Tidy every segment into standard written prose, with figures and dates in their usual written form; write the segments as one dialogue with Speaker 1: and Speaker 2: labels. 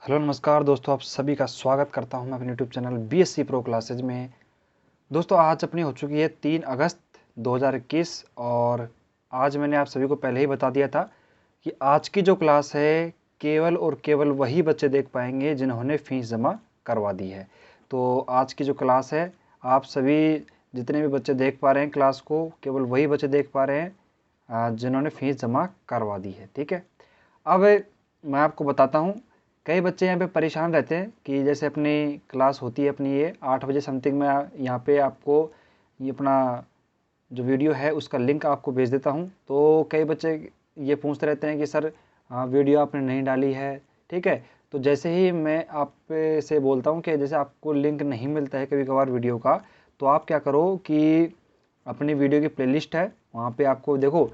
Speaker 1: Hello नमस्कार दोस्तों, आप सभी का स्वागत करता हूं मैं अपने YouTube channel BSc pro classes में। दोस्तों आज अपनी हो चुकी है 3 अगस्त 2021 और आज मैंने आप सभी को पहले ही बता दिया था कि आज की जो क्लास है केवल और केवल वही बच्चे देख पाएंगे जिन्होंने फ़ीस जमा करवा दी है। तो आज की जो क्लास है आप सभी जितने भी बच्चे देख पा रहे हैं क्लास को, केवल वही बच्चे देख पा रहे हैं जिन्होंने फ़ीस जमा करवा दी है। ठीक है, अब मैं आपको बताता हूँ। कई बच्चे यहाँ पे परेशान रहते हैं कि जैसे अपनी क्लास होती है अपनी ये 8 बजे समथिंग में यहाँ पे आपको ये अपना जो वीडियो है उसका लिंक आपको भेज देता हूँ। तो कई बच्चे ये पूछते रहते हैं कि सर वीडियो आपने नहीं डाली है। ठीक है, तो जैसे ही मैं आप से बोलता हूँ कि जैसे आपको लिंक नहीं मिलता है कभी कभार वीडियो का, तो आप क्या करो कि अपनी वीडियो की प्लेलिस्ट है वहाँ पे आपको देखो,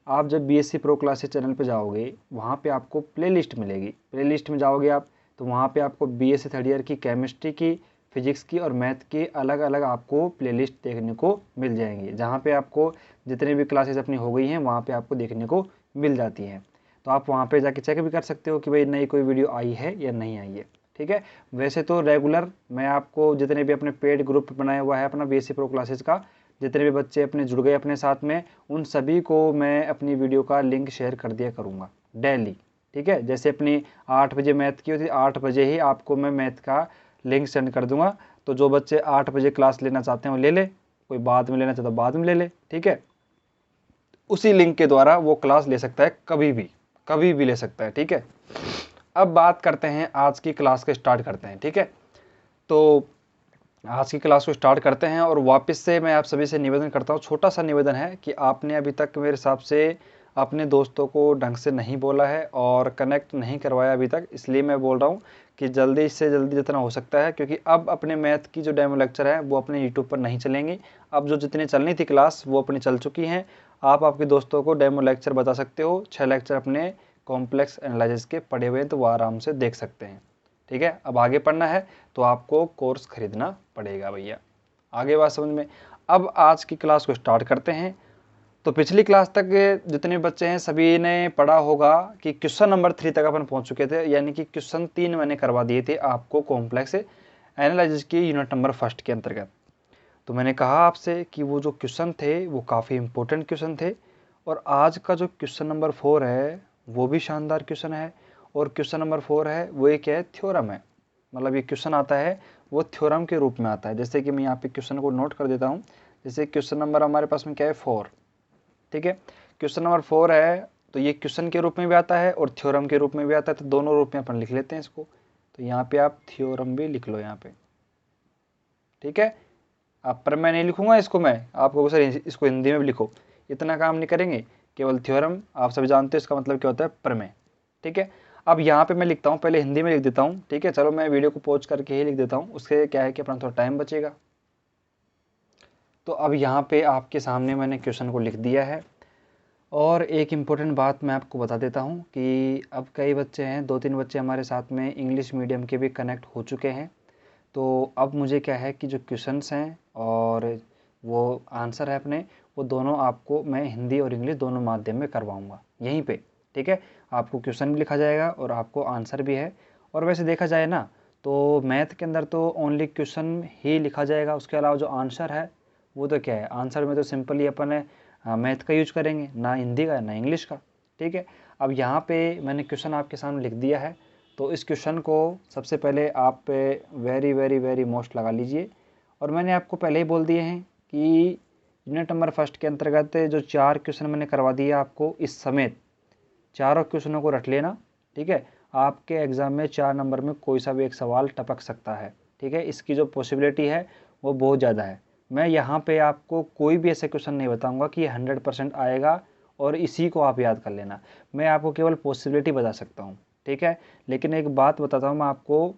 Speaker 1: आप जब बीएससी प्रो क्लासेस चैनल पे जाओगे वहाँ पे आपको प्लेलिस्ट मिलेगी। प्लेलिस्ट में जाओगे आप तो वहाँ पे आपको बीएससी थर्ड ईयर की केमिस्ट्री की, फिजिक्स की और मैथ की अलग अलग आपको प्लेलिस्ट देखने को मिल जाएंगी, जहाँ पे आपको जितने भी क्लासेस अपनी हो गई हैं वहाँ पे आपको देखने को मिल जाती हैं। तो आप वहाँ पे जाके चेक भी कर सकते हो कि भाई नई कोई वीडियो आई है या नहीं आई है। ठीक है, वैसे तो रेगुलर मैं आपको जितने भी अपने पेड ग्रुप बनाया हुआ है अपना बीएससी प्रो क्लासेस का, जितने भी बच्चे अपने जुड़ गए अपने साथ में, उन सभी को मैं अपनी वीडियो का लिंक शेयर कर दिया करूँगा डेली। ठीक है, जैसे अपनी 8 बजे मैथ की होती है 8 बजे ही आपको मैं मैथ का लिंक सेंड कर दूंगा। तो जो बच्चे 8 बजे क्लास लेना चाहते हैं वो ले ले, कोई बाद में लेना चाहता है बाद में ले ले। ठीक है, उसी लिंक के द्वारा वो क्लास ले सकता है, कभी भी ले सकता है। ठीक है, अब बात करते हैं आज की क्लास के स्टार्ट करते हैं। ठीक है, तो आज की क्लास को स्टार्ट करते हैं और वापस से मैं आप सभी से निवेदन करता हूँ, छोटा सा निवेदन है कि आपने अभी तक मेरे हिसाब से अपने दोस्तों को ढंग से नहीं बोला है और कनेक्ट नहीं करवाया अभी तक, इसलिए मैं बोल रहा हूँ कि जल्दी से जल्दी जितना हो सकता है, क्योंकि अब अपने मैथ की जो डेमो लेक्चर है वो अपने यूट्यूब पर नहीं चलेंगी। अब जो जितनी चलनी थी क्लास वो अपनी चल चुकी हैं। आप आपके दोस्तों को डेमो लेक्चर बता सकते हो, 6 लेक्चर अपने कॉम्प्लेक्स एनालिसिस के पढ़े हुए हैं तो वो आराम से देख सकते हैं। ठीक है, अब आगे पढ़ना है तो आपको कोर्स खरीदना पड़ेगा भैया। आगे बात समझ में। अब आज की क्लास को स्टार्ट करते हैं। तो पिछली क्लास तक जितने बच्चे हैं सभी ने पढ़ा होगा कि क्वेश्चन नंबर 3 तक अपन पहुंच चुके थे, यानी कि क्वेश्चन 3 मैंने करवा दिए थे आपको कॉम्प्लेक्स एनालिसिस की यूनिट नंबर 1 के अंतर्गत। तो मैंने कहा आपसे कि वो जो क्वेश्चन थे वो काफ़ी इंपॉर्टेंट क्वेश्चन थे, और आज का जो क्वेश्चन नंबर 4 है वो भी शानदार क्वेश्चन है। और क्वेश्चन नंबर 4 है वो एक है थ्योरम है, मतलब ये क्वेश्चन आता है वो थ्योरम के रूप में आता है। जैसे कि मैं यहाँ पे क्वेश्चन को नोट कर देता हूँ। जैसे क्वेश्चन नंबर हमारे पास में क्या है 4। ठीक है, क्वेश्चन नंबर 4 है तो ये क्वेश्चन के रूप में भी आता है और थ्योरम के रूप में भी आता है, तो दोनों रूप में अपन लिख लेते हैं इसको। तो यहाँ पे आप थ्योरम भी लिख लो यहाँ पे। ठीक है, आप पर मैं नहीं लिखूंगा इसको, मैं आपको सर इसको हिंदी में भी लिखो, इतना काम नहीं करेंगे। केवल थ्योरम आप सभी जानते हो इसका मतलब क्या होता है, प्रमेय। ठीक है, अब यहाँ पे मैं लिखता हूँ, पहले हिंदी में लिख देता हूँ। ठीक है, चलो मैं वीडियो को पॉज करके ही लिख देता हूँ, उससे क्या है कि अपना थोड़ा टाइम बचेगा। तो अब यहाँ पे आपके सामने मैंने क्वेश्चन को लिख दिया है। और एक इम्पोर्टेंट बात मैं आपको बता देता हूँ कि अब कई बच्चे हैं, 2-3 बच्चे हमारे साथ में इंग्लिश मीडियम के भी कनेक्ट हो चुके हैं। तो अब मुझे क्या है कि जो क्वेश्चंस हैं और वो आंसर है अपने, वो दोनों आपको मैं हिंदी और इंग्लिश दोनों माध्यम में करवाऊंगा यहीं पे। ठीक है, आपको क्वेश्चन भी लिखा जाएगा और आपको आंसर भी है। और वैसे देखा जाए ना तो मैथ के अंदर तो ओनली क्वेश्चन ही लिखा जाएगा, उसके अलावा जो आंसर है वो तो क्या है, आंसर में तो सिंपली अपन मैथ का यूज करेंगे, ना हिंदी का ना इंग्लिश का। ठीक है, अब यहाँ पे मैंने क्वेश्चन आपके सामने लिख दिया है। तो इस क्वेश्चन को सबसे पहले आप वेरी वेरी वेरी मोस्ट लगा लीजिए। और मैंने आपको पहले ही बोल दिए हैं कि यूनिट नंबर 1 के अंतर्गत जो 4 क्वेश्चन मैंने करवा दिए आपको, इस समेत चारों क्वेश्चनों को रट लेना। ठीक है, आपके एग्ज़ाम में 4 नंबर में कोई सा भी एक सवाल टपक सकता है। ठीक है, इसकी जो पॉसिबिलिटी है वो बहुत ज़्यादा है। मैं यहाँ पे आपको कोई भी ऐसे क्वेश्चन नहीं बताऊँगा कि 100% आएगा और इसी को आप याद कर लेना। मैं आपको केवल पॉसिबिलिटी बता सकता हूँ। ठीक है, लेकिन एक बात बताता हूँ मैं आपको,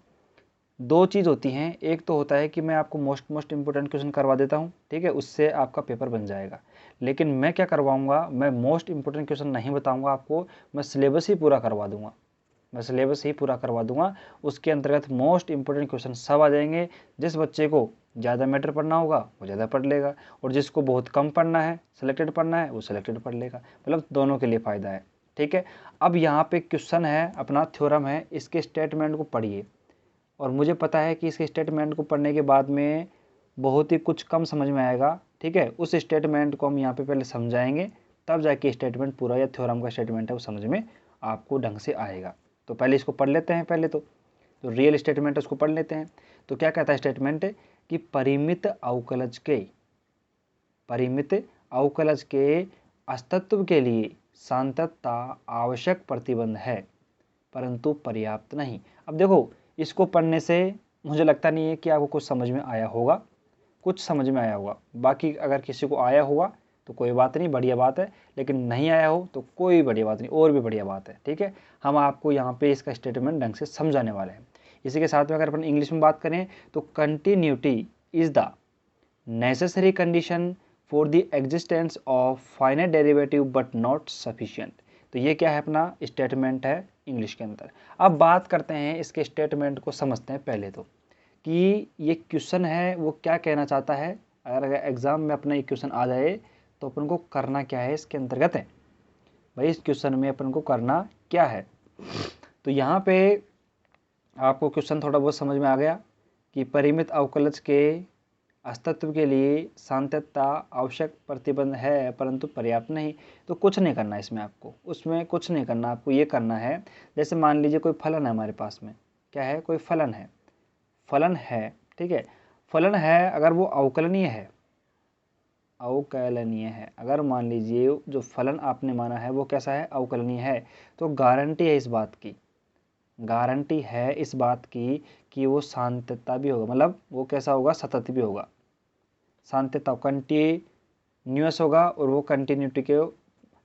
Speaker 1: 2 चीज़ होती हैं। एक तो होता है कि मैं आपको मोस्ट इंपॉर्टेंट क्वेश्चन करवा देता हूँ, ठीक है, उससे आपका पेपर बन जाएगा। लेकिन मैं क्या करवाऊँगा, मैं मोस्ट इंपॉर्टेंट क्वेश्चन नहीं बताऊँगा आपको, मैं सिलेबस ही पूरा करवा दूँगा। मैं सिलेबस ही पूरा करवा दूंगा, उसके अंतर्गत मोस्ट इंपॉर्टेंट क्वेश्चन सब आ जाएंगे। जिस बच्चे को ज़्यादा मैटर पढ़ना होगा वो ज़्यादा पढ़ लेगा, और जिसको बहुत कम पढ़ना है, सिलेक्टेड पढ़ना है, वो सिलेक्टेड पढ़ लेगा। मतलब दोनों के लिए फ़ायदा है। ठीक है। अब यहाँ पे क्वेश्चन है, अपना थ्योरम है, इसके स्टेटमेंट को पढ़िए और मुझे पता है कि इसके स्टेटमेंट को पढ़ने के बाद में बहुत ही कुछ कम समझ में आएगा, ठीक है। उस स्टेटमेंट को हम यहाँ पे पहले समझाएंगे, तब जाके स्टेटमेंट पूरा या थ्योरम का स्टेटमेंट है वो समझ में आपको ढंग से आएगा। तो पहले इसको पढ़ लेते हैं, पहले तो रियल स्टेटमेंट है उसको पढ़ लेते हैं। तो क्या कहता है स्टेटमेंट कि परिमित अवकलज के अस्तित्व के लिए सान्तत्यता आवश्यक प्रतिबंध है परंतु पर्याप्त नहीं। अब देखो, इसको पढ़ने से मुझे लगता नहीं है कि आपको कुछ समझ में आया होगा, कुछ समझ में आया होगा। बाकी अगर किसी को आया होगा तो कोई बात नहीं, बढ़िया बात है, लेकिन नहीं आया हो तो कोई बढ़िया बात नहीं, और भी बढ़िया बात है, ठीक है। हम आपको यहाँ पे इसका स्टेटमेंट ढंग से समझाने वाले हैं। इसी के साथ में अगर अपन इंग्लिश में बात करें तो continuity is the necessary condition for the existence of finite derivative but not sufficient. तो ये क्या है, अपना स्टेटमेंट है इंग्लिश के अंदर। अब बात करते हैं इसके स्टेटमेंट को, समझते हैं पहले तो कि ये क्वेश्चन है वो क्या कहना चाहता है। अगर एग्जाम में अपना ये क्वेश्चन आ जाए तो अपन को करना क्या है इसके अंतर्गत है भाई, इस क्वेश्चन में अपन को करना क्या है। तो यहाँ पे आपको क्वेश्चन थोड़ा बहुत समझ में आ गया कि परिमित अवकलज के अस्तित्व के लिए सान्तत्यता आवश्यक प्रतिबंध है परंतु पर्याप्त नहीं। तो कुछ नहीं करना इसमें आपको, उसमें कुछ नहीं करना, आपको ये करना है, जैसे मान लीजिए कोई फलन है हमारे पास में, क्या है, कोई फलन है, ठीक है। फलन है, अगर वो अवकलनीय है, अगर मान लीजिए जो फलन आपने माना है वो कैसा है, अवकलनीय है, तो गारंटी है इस बात की कि वो सान्तत्यता भी होगा, मतलब वो कैसा होगा, सतत भी होगा, सान्तत्यता कंटिन्यूअस होगा और वो कंटिन्यूटी के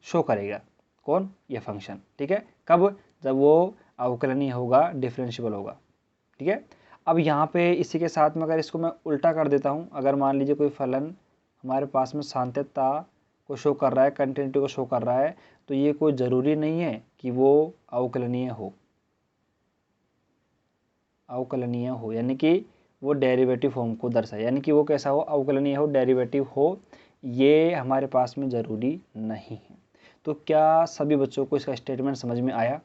Speaker 1: शो करेगा। कौन, ये फंक्शन, ठीक है। कब, जब वो अवकलनीय होगा, डिफरेंशिएबल होगा, ठीक है। अब यहाँ पे इसी के साथ में अगर इसको मैं उल्टा कर देता हूँ, अगर मान लीजिए कोई फलन हमारे पास में सान्तत्यता को शो कर रहा है, कंटिन्यूटी को शो कर रहा है, तो ये कोई ज़रूरी नहीं है कि वो अवकलनीय हो, यानी कि वो डेरिवेटिव फॉर्म को दर्शाए, यानी कि वो कैसा हो, अवकलनीय हो, डेरिवेटिव हो, ये हमारे पास में ज़रूरी नहीं है। तो क्या सभी बच्चों को इसका स्टेटमेंट समझ में आया?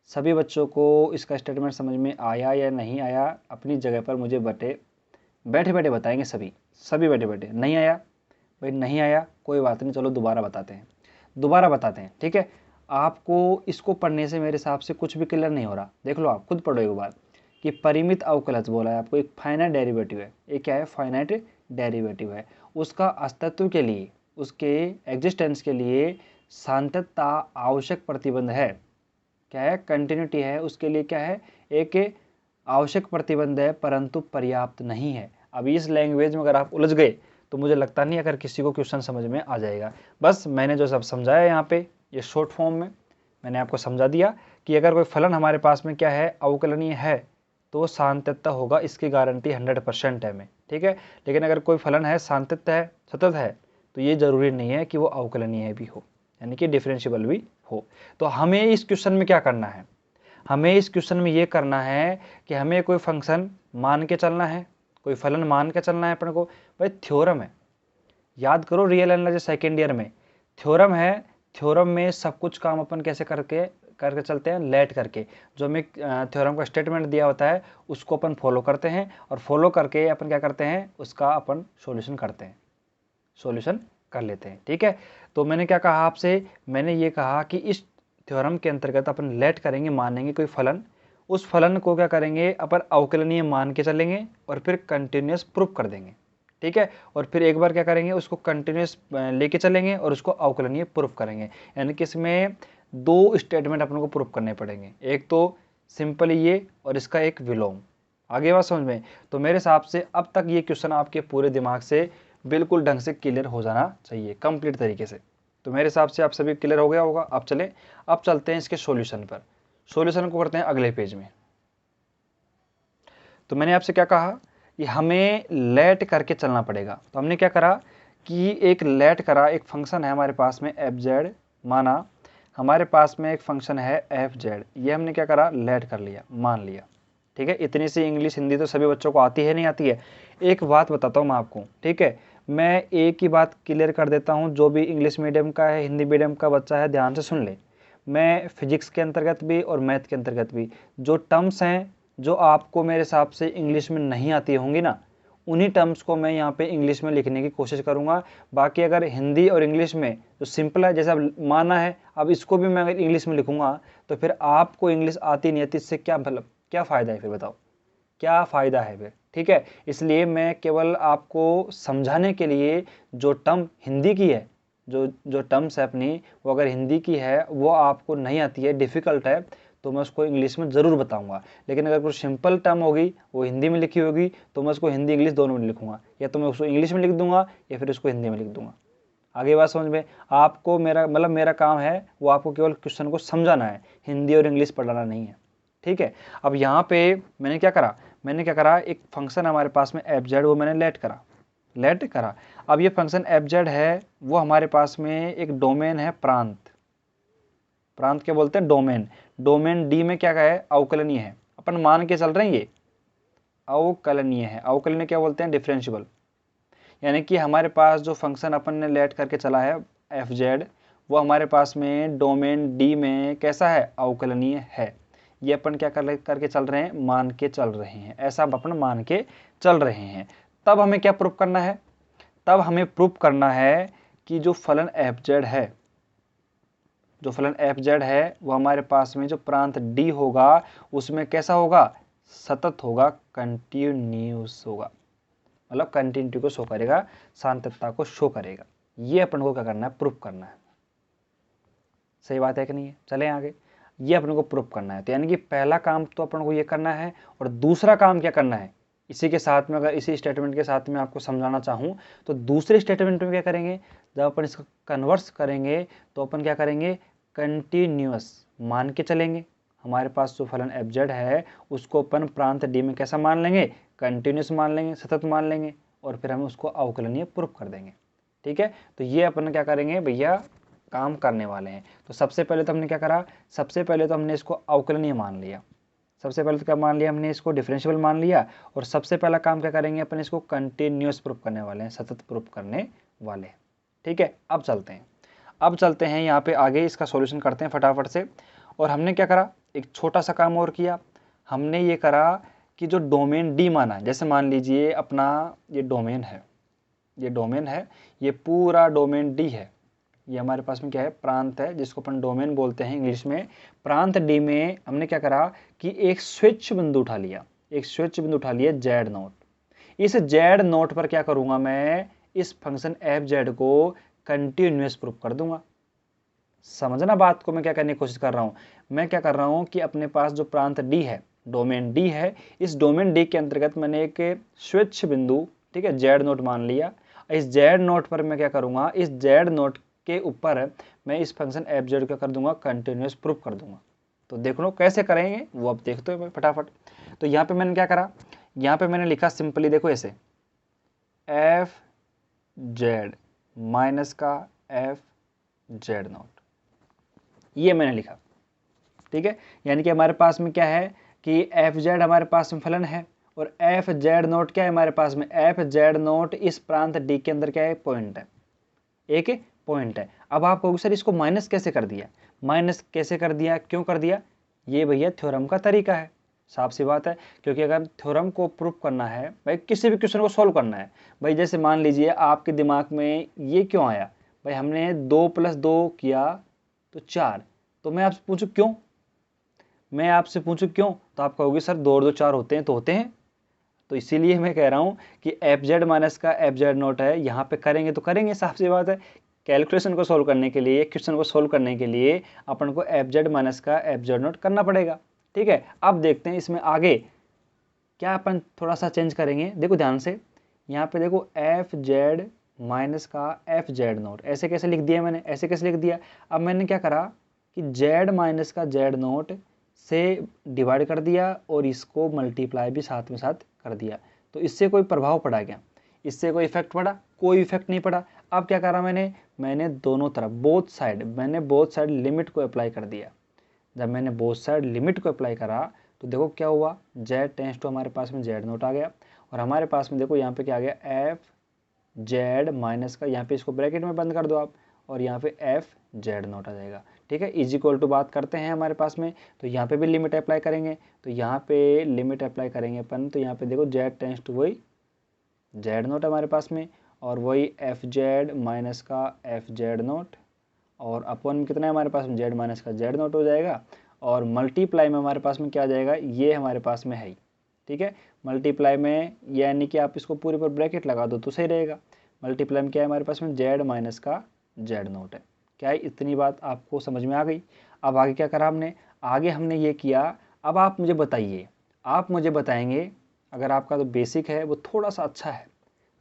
Speaker 1: सभी बच्चों को इसका स्टेटमेंट समझ में आया या नहीं आया? अपनी जगह पर मुझे बैठे बैठे बताएंगे सभी बैठे। नहीं आया भाई, नहीं आया, कोई बात नहीं, चलो दोबारा बताते हैं, ठीक है। आपको इसको पढ़ने से मेरे हिसाब से कुछ भी क्लियर नहीं हो रहा। देख लो, आप खुद पढ़ो एक बार कि परिमित अवकलज बोला है आपको, एक फाइनाइट डेरिवेटिव है, एक क्या है, फाइनाइट डेरिवेटिव है, उसका अस्तित्व के लिए, उसके एग्जिस्टेंस के लिए सान्तत्यता आवश्यक प्रतिबंध है, क्या है, कंटिन्यूटी है, उसके लिए क्या है, एक आवश्यक प्रतिबंध है परंतु पर्याप्त नहीं है। अब इस लैंग्वेज में अगर आप उलझ गए तो मुझे लगता नहीं अगर किसी को क्वेश्चन समझ में आ जाएगा। बस मैंने जो सब समझाया यहाँ पे, ये शॉर्ट फॉर्म में मैंने आपको समझा दिया कि अगर कोई फलन हमारे पास में क्या है, अवकलनीय है, तो वो सान्तत्यता होगा, इसकी गारंटी 100% है हमें, ठीक है। लेकिन अगर कोई फलन है सान्तत्य है, सतत है, तो ये ज़रूरी नहीं है कि वो अवकलनीय भी हो, यानी कि डिफरेंशिएबल भी हो। तो हमें इस क्वेश्चन में क्या करना है, हमें इस क्वेश्चन में ये करना है कि हमें कोई फंक्शन मान के चलना है, कोई फलन मान के चलना है अपन को। भाई थ्योरम है, याद करो रियल एनालिसिस सेकेंड ईयर में थ्योरम है, थ्योरम में सब कुछ काम अपन कैसे करके चलते हैं, लेट करके, जो हमें थ्योरम का स्टेटमेंट दिया होता है उसको अपन फॉलो करते हैं, और फॉलो करके अपन क्या करते हैं, उसका अपन सॉल्यूशन कर लेते हैं, ठीक है। तो मैंने क्या कहा आपसे, मैंने ये कहा कि इस थ्योरम के अंतर्गत अपन लेट करेंगे, मानेंगे कोई फलन, उस फलन को क्या करेंगे, अपन अवकलनीय मान के चलेंगे और फिर कंटिन्यूअस प्रूफ कर देंगे, ठीक है। और फिर एक बार क्या करेंगे, उसको कंटिन्यूअस लेके चलेंगे और उसको अवकलनीय प्रूफ करेंगे। यानी कि इसमें दो स्टेटमेंट अपन को प्रूफ करने पड़ेंगे, एक तो सिंपली ये और इसका एक विलोम। आगे बात समझ में? तो मेरे हिसाब से अब तक ये क्वेश्चन आपके पूरे दिमाग से बिल्कुल ढंग से क्लियर हो जाना चाहिए, कंप्लीट तरीके से। तो मेरे हिसाब से आप सभी क्लियर हो गया होगा। अब चलते हैं इसके सॉल्यूशन पर। सॉल्यूशन को करते हैं अगले पेज में। तो मैंने आपसे क्या कहा कि हमें लेट करके चलना पड़ेगा। तो हमने क्या करा कि एक लेट करा, एक फंक्शन है हमारे पास में fz, माना हमारे पास में एक फंक्शन है fz, ये हमने क्या करा, लेट कर लिया, मान लिया, ठीक है। इतनी सी इंग्लिश हिंदी तो सभी बच्चों को आती है, नहीं आती है? एक बात बताता हूँ मैं आपको, ठीक है, मैं एक ही बात क्लियर कर देता हूँ, जो भी इंग्लिश मीडियम का है, हिंदी मीडियम का बच्चा है, ध्यान से सुन ले। मैं फिजिक्स के अंतर्गत भी और मैथ के अंतर्गत भी जो टर्म्स हैं जो आपको मेरे हिसाब से इंग्लिश में नहीं आती होंगी ना, उन्हीं टर्म्स को मैं यहाँ पे इंग्लिश में लिखने की कोशिश करूँगा। बाकी अगर हिंदी और इंग्लिश में जो सिंपल है, जैसे अब माना है, अब इसको भी मैं अगर इंग्लिश में लिखूँगा तो फिर आपको इंग्लिश आती नहीं आती, इससे क्या मतलब, क्या फ़ायदा है फिर, बताओ क्या फ़ायदा है फिर। ठीक है, इसलिए मैं केवल आपको समझाने के लिए जो टर्म हिंदी की है, जो जो टर्म्स है अपनी, वो अगर हिंदी की है वो आपको नहीं आती है, डिफ़िकल्ट है, तो मैं उसको इंग्लिश में ज़रूर बताऊंगा। लेकिन अगर कुछ सिंपल टर्म होगी वो हिंदी में लिखी होगी तो मैं उसको हिंदी इंग्लिश दोनों में लिखूंगा, या तो मैं उसको इंग्लिश में लिख दूंगा या फिर उसको हिंदी में लिख दूंगा। आगे बात समझ में? आपको मेरा मतलब मेरा काम है वो आपको केवल क्वेश्चन को समझाना है, हिंदी और इंग्लिश पढ़ाना नहीं है। ठीक है, अब यहाँ पे मैंने क्या करा, एक फंक्शन हमारे पास में एफ जेड, वो मैंने लेट करा। अब ये फंक्शन एफ जेड है, वो हमारे पास में एक डोमेन है प्रांत क्या बोलते हैं, डोमेन डी में क्या है, अवकलनीय है। अपन मान के चल रहे हैं ये अवकलनीय है। अवकलनीय क्या बोलते हैं, डिफरेंशिएबल। यानी कि हमारे पास जो फंक्शन अपन ने लेट करके चला है एफ जेड, वो हमारे पास में डोमेन डी में कैसा है, अवकलनीय है। ये अपन क्या करके चल रहे हैं, मान के चल रहे हैं, ऐसा अपन मान के चल रहे हैं। तब हमें क्या प्रूफ करना है, तब हमें प्रूफ करना है कि जो फलन एफ जेड है, वो हमारे पास में जो प्रांत डी होगा उसमें कैसा होगा, सतत होगा, कंटिन्यूस होगा, मतलब कंटिन्यूटी को शो करेगा, शांतता को शो करेगा। ये अपन को क्या करना है, प्रूफ करना है। सही बात है कि नहीं है? चलें आगे, ये अपन को प्रूफ करना है। तो यानी कि पहला काम तो अपन को ये करना है, और दूसरा काम क्या करना है, इसी के साथ में, अगर इसी स्टेटमेंट के साथ में आपको समझाना चाहूँ तो दूसरे स्टेटमेंट में क्या करेंगे, जब अपन इसका कन्वर्स करेंगे तो अपन क्या करेंगे, कंटिन्यूअस मान के चलेंगे। हमारे पास जो फलन एफ जेड है उसको अपन प्रांत डी में कैसा मान लेंगे, कंटिन्यूस मान लेंगे, सतत मान लेंगे, और फिर हम उसको अवकलनीय प्रूफ कर देंगे। ठीक है, तो ये अपन क्या करेंगे भैया, काम करने वाले हैं। तो सबसे पहले तो हमने क्या करा, सबसे पहले तो हमने इसको अवकलनीय मान लिया, सबसे पहले तो क्या मान लिया हमने, इसको डिफरेंशिएबल मान लिया। और सबसे पहला काम क्या करेंगे अपन, इसको कंटिन्यूस प्रूफ करने वाले हैं, सतत प्रूफ करने वाले हैं। ठीक है, अब चलते हैं यहाँ पे आगे, इसका सॉल्यूशन करते हैं फटाफट से। और हमने क्या करा, एक छोटा सा काम और किया, हमने ये करा कि जो डोमेन डी माना, जैसे मान लीजिए अपना ये डोमेन है, ये पूरा डोमेन डी है, ये हमारे पास में क्या है, प्रांत है, जिसको अपन डोमेन बोलते हैं इंग्लिश में। प्रांत डी में हमने क्या करा कि एक स्विच बिंदु उठा लिया, जेड नोट। इस जेड नोट पर क्या करूंगा मैं, इस फंक्शन एफ जेड को कंटिन्यूस प्रूफ कर दूंगा। समझना बात को, मैं क्या करने की कोशिश कर रहा हूँ, मैं क्या कर रहा हूँ कि अपने पास जो प्रांत डी है, डोमेन डी है, इस डोमेन डी के अंतर्गत मैंने एक स्विच बिंदु, ठीक है, जेड नोट मान लिया। इस जेड नोट पर मैं क्या करूंगा, इस जेड नोट के ऊपर मैं इस फंक्शन एफ जेड का कर दूंगा कंटिन्यूस प्रूफ कर दूंगा। तो देख लो कैसे करेंगे वो, अब देखते हो फटाफट। तो यहाँ पे मैंने क्या करा, यहाँ पे मैंने लिखा सिंपली, देखो ऐसे, एफ जेड माइनस का एफ जेड नोट, ये मैंने लिखा। ठीक है, यानी कि हमारे पास में क्या है कि एफ जेड हमारे पास में फलन है, और एफ जेड नोट क्या है हमारे पास में, एफ जेड नोट इस प्रांत डी के अंदर क्या है, पॉइंट है, एक पॉइंट है। अब आप कहोगे सर इसको माइनस कैसे कर दिया, क्यों कर दिया, ये भैया थ्योरम का तरीका है, साफ सी बात है। क्योंकि अगर थ्योरम को प्रूफ करना है भाई, किसी भी क्वेश्चन को सॉल्व करना है भाई, जैसे मान लीजिए आपके दिमाग में ये क्यों आया भाई, हमने 2 + 2 किया तो 4, तो मैं आपसे पूछूं क्यों, तो आप कहोगे सर 2 और 2 4 होते हैं, तो होते हैं। तो इसीलिए मैं कह रहा हूँ कि एफ जेड माइनस का एफ जेड नोट है, यहाँ पे करेंगे तो करेंगे, साफ सी बात है। कैलकुलेशन को सोल्व करने के लिए, क्वेश्चन को सोल्व करने के लिए अपन को एफ जेड माइनस का एफ जेड नोट करना पड़ेगा। ठीक है, अब देखते हैं इसमें आगे क्या अपन थोड़ा सा चेंज करेंगे। देखो ध्यान से, यहाँ पे देखो एफ जेड माइनस का एफ जेड नोट, ऐसे कैसे लिख दिया मैंने, ऐसे कैसे लिख दिया। अब मैंने क्या करा कि जेड माइनस का जेड नोट से डिवाइड कर दिया, और इसको मल्टीप्लाई भी साथ में साथ कर दिया। तो इससे कोई प्रभाव पड़ा क्या, इससे कोई इफेक्ट पड़ा, कोई इफेक्ट नहीं पड़ा। अब क्या करा मैंने दोनों तरफ, बोथ साइड लिमिट को अप्लाई कर दिया। जब मैंने बोथ साइड लिमिट को अप्लाई करा तो देखो क्या हुआ, जेड टेंस टू हमारे पास में जेड नोट आ गया, और हमारे पास में देखो यहाँ पे क्या आ गया, एफ जेड माइनस का, यहाँ पे इसको ब्रैकेट में बंद कर दो आप, और यहाँ पे एफ जेड नोट आ जाएगा। ठीक है। इज इक्वल टू बात करते हैं हमारे पास में, तो यहाँ पे भी लिमिट अप्लाई करेंगे, तो यहाँ पे लिमिट अप्लाई करेंगे अपन, तो यहाँ पे देखो जेड टेंस टू वही जेड नोट हमारे पास में, और वही एफ जेड माइनस का एफ जेड नोट, और अपॉन में कितना है हमारे पास में जेड माइनस का जेड नोट हो जाएगा, और मल्टीप्लाई में हमारे पास में क्या आ जाएगा, ये हमारे पास में है, ठीक है। मल्टीप्लाई में यानी कि आप इसको पूरे पर ब्रैकेट लगा दो तो सही रहेगा। मल्टीप्लाई में क्या है हमारे पास में जेड माइनस का जेड नोट है। क्या है, इतनी बात आपको समझ में आ गई। अब आगे क्या करा हमने, आगे हमने ये किया। अब आप मुझे बताइए, आप मुझे बताएंगे, अगर आपका तो बेसिक है वो थोड़ा सा अच्छा है,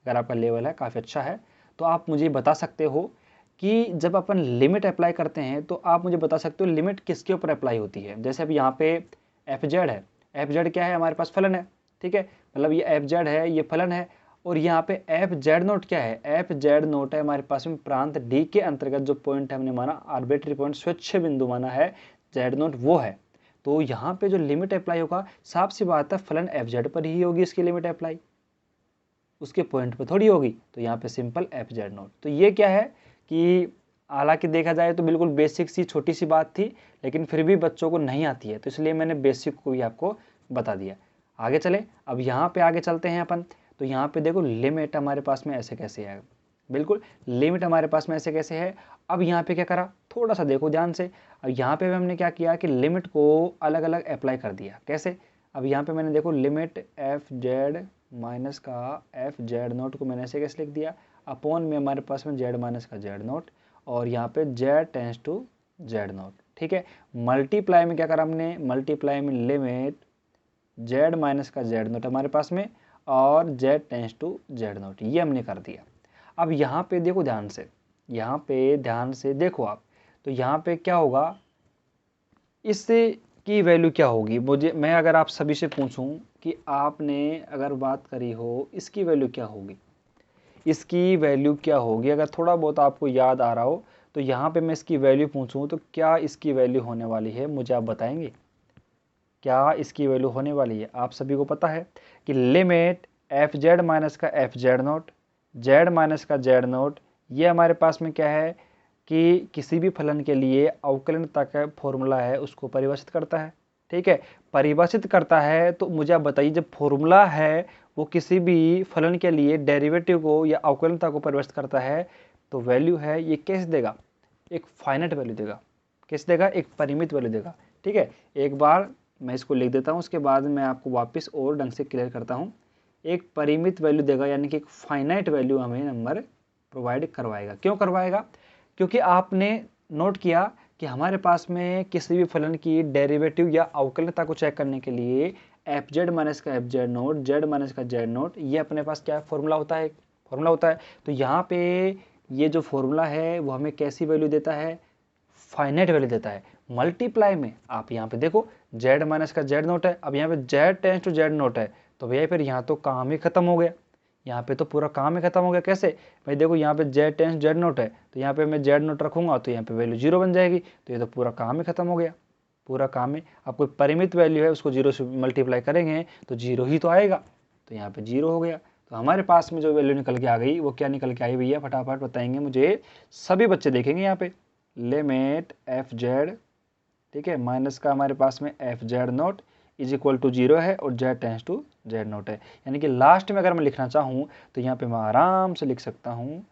Speaker 1: अगर आपका लेवल है काफ़ी अच्छा है, तो आप मुझे बता सकते हो कि जब अपन लिमिट अप्लाई करते हैं तो आप मुझे बता सकते हो लिमिट किसके ऊपर अप्लाई होती है। जैसे अब यहाँ पे एफ जेड है, एफ जेड क्या है हमारे पास, फलन है, ठीक है, मतलब ये एफ जेड है, ये फलन है। और यहाँ पे एफ जेड नोट क्या है, एफ जेड नोट है हमारे पास में प्रांत डी के अंतर्गत जो पॉइंट हमने माना, आर्बिट्री पॉइंट स्वच्छ बिंदु माना है जेड नोट, वो है। तो यहाँ पे जो लिमिट अप्लाई होगा, साफ सी बात है फलन एफ जेड पर ही होगी इसकी लिमिट अप्लाई, उसके पॉइंट पर थोड़ी होगी। तो यहाँ पे सिंपल एफ जेड नोट। तो ये क्या है कि हालांकि देखा जाए तो बिल्कुल बेसिक सी छोटी सी बात थी, लेकिन फिर भी बच्चों को नहीं आती है, तो इसलिए मैंने बेसिक को भी आपको बता दिया। आगे चले, अब यहाँ पे आगे चलते हैं अपन। तो यहाँ पे देखो लिमिट हमारे पास में ऐसे कैसे है, बिल्कुल लिमिट हमारे पास में ऐसे कैसे है। अब यहाँ पे क्या करा, थोड़ा सा देखो ध्यान से। अब यहाँ पे हमने क्या किया कि लिमिट को अलग अलग अप्लाई कर दिया। कैसे, अब यहाँ पे मैंने देखो लिमिट एफ जेड माइनस का एफ जेड नोट को मैंने ऐसे कैसे लिख दिया, अपॉन में हमारे पास में जेड माइनस का जेड नोट, और यहाँ पे z tends to z naught, ठीक है। मल्टीप्लाई में क्या करा हमने, मल्टीप्लाई में लिमिट जेड माइनस का जेड नोट हमारे पास में, और z tends to z naught, ये हमने कर दिया। अब यहाँ पे देखो ध्यान से, यहाँ पे ध्यान से देखो आप, तो यहाँ पे क्या होगा, इससे की वैल्यू क्या होगी। मैं अगर आप सभी से पूछूं कि आपने अगर बात करी हो इसकी वैल्यू क्या होगी, इसकी वैल्यू क्या होगी, अगर थोड़ा बहुत आपको याद आ रहा हो तो यहाँ पे मैं इसकी वैल्यू पूछूं तो क्या इसकी वैल्यू होने वाली है, मुझे आप बताएंगे क्या इसकी वैल्यू होने वाली है। आप सभी को पता है कि लिमिट एफ जेड माइनस का F Z naught, Z minus का जेड नोट, ये हमारे पास में क्या है कि किसी भी फलन के लिए अवकलनता का फॉर्मूला है उसको परिभाषित करता है, ठीक है। परिभाषित करता है तो मुझे आप बताइए, जब फॉर्मूला है वो किसी भी फलन के लिए डेरिवेटिव को या अवकलनता को परिभाषित करता है, तो वैल्यू है ये कैसे देगा, एक फाइनाइट वैल्यू देगा। कैसे देगा, एक परिमित वैल्यू देगा, ठीक है। एक बार मैं इसको लिख देता हूँ, उसके बाद मैं आपको वापस और ढंग से क्लियर करता हूँ। एक परिमित वैल्यू देगा, यानी कि एक फाइनाइट वैल्यू हमें नंबर प्रोवाइड करवाएगा। क्यों करवाएगा, क्योंकि आपने नोट किया कि हमारे पास में किसी भी फलन की डेरिवेटिव या अवकलनता को चेक करने के लिए एफ जेड माइनस का F Z naught, Z minus का जेड नोट, ये अपने पास क्या फॉर्मूला होता है, फॉर्मूला होता है। तो यहाँ पे ये जो फॉर्मूला है वो हमें कैसी वैल्यू देता है, फाइनाइट वैल्यू देता है। मल्टीप्लाई में आप यहाँ पे देखो जेड माइनस का जेड नोट है, अब यहाँ पे z tends to z naught है, तो भैया फिर यहाँ तो काम ही खत्म हो गया, यहाँ पे तो पूरा काम ही खत्म हो गया। कैसे भाई, देखो यहाँ पे जेड टेंस जेड नोट है, तो यहाँ पे मैं जेड नोट रखूंगा तो यहाँ पे वैल्यू 0 बन जाएगी, तो ये तो पूरा काम ही खत्म हो गया, पूरा काम ही। अब कोई परिमित वैल्यू है उसको 0 से मल्टीप्लाई करेंगे तो 0 ही तो आएगा, तो यहाँ पे 0 हो गया। तो हमारे पास में जो वैल्यू निकल के आ गई वो क्या निकल के आई भैया, फटाफट बताएंगे मुझे, सभी बच्चे देखेंगे यहाँ पे। लिमिट एफ जेड, ठीक है, माइनस का हमारे पास में f Z naught is equal to 0 है, और z tends to z naught है। यानी कि लास्ट में अगर मैं लिखना चाहूँ तो यहाँ पे मैं आराम से लिख सकता हूँ,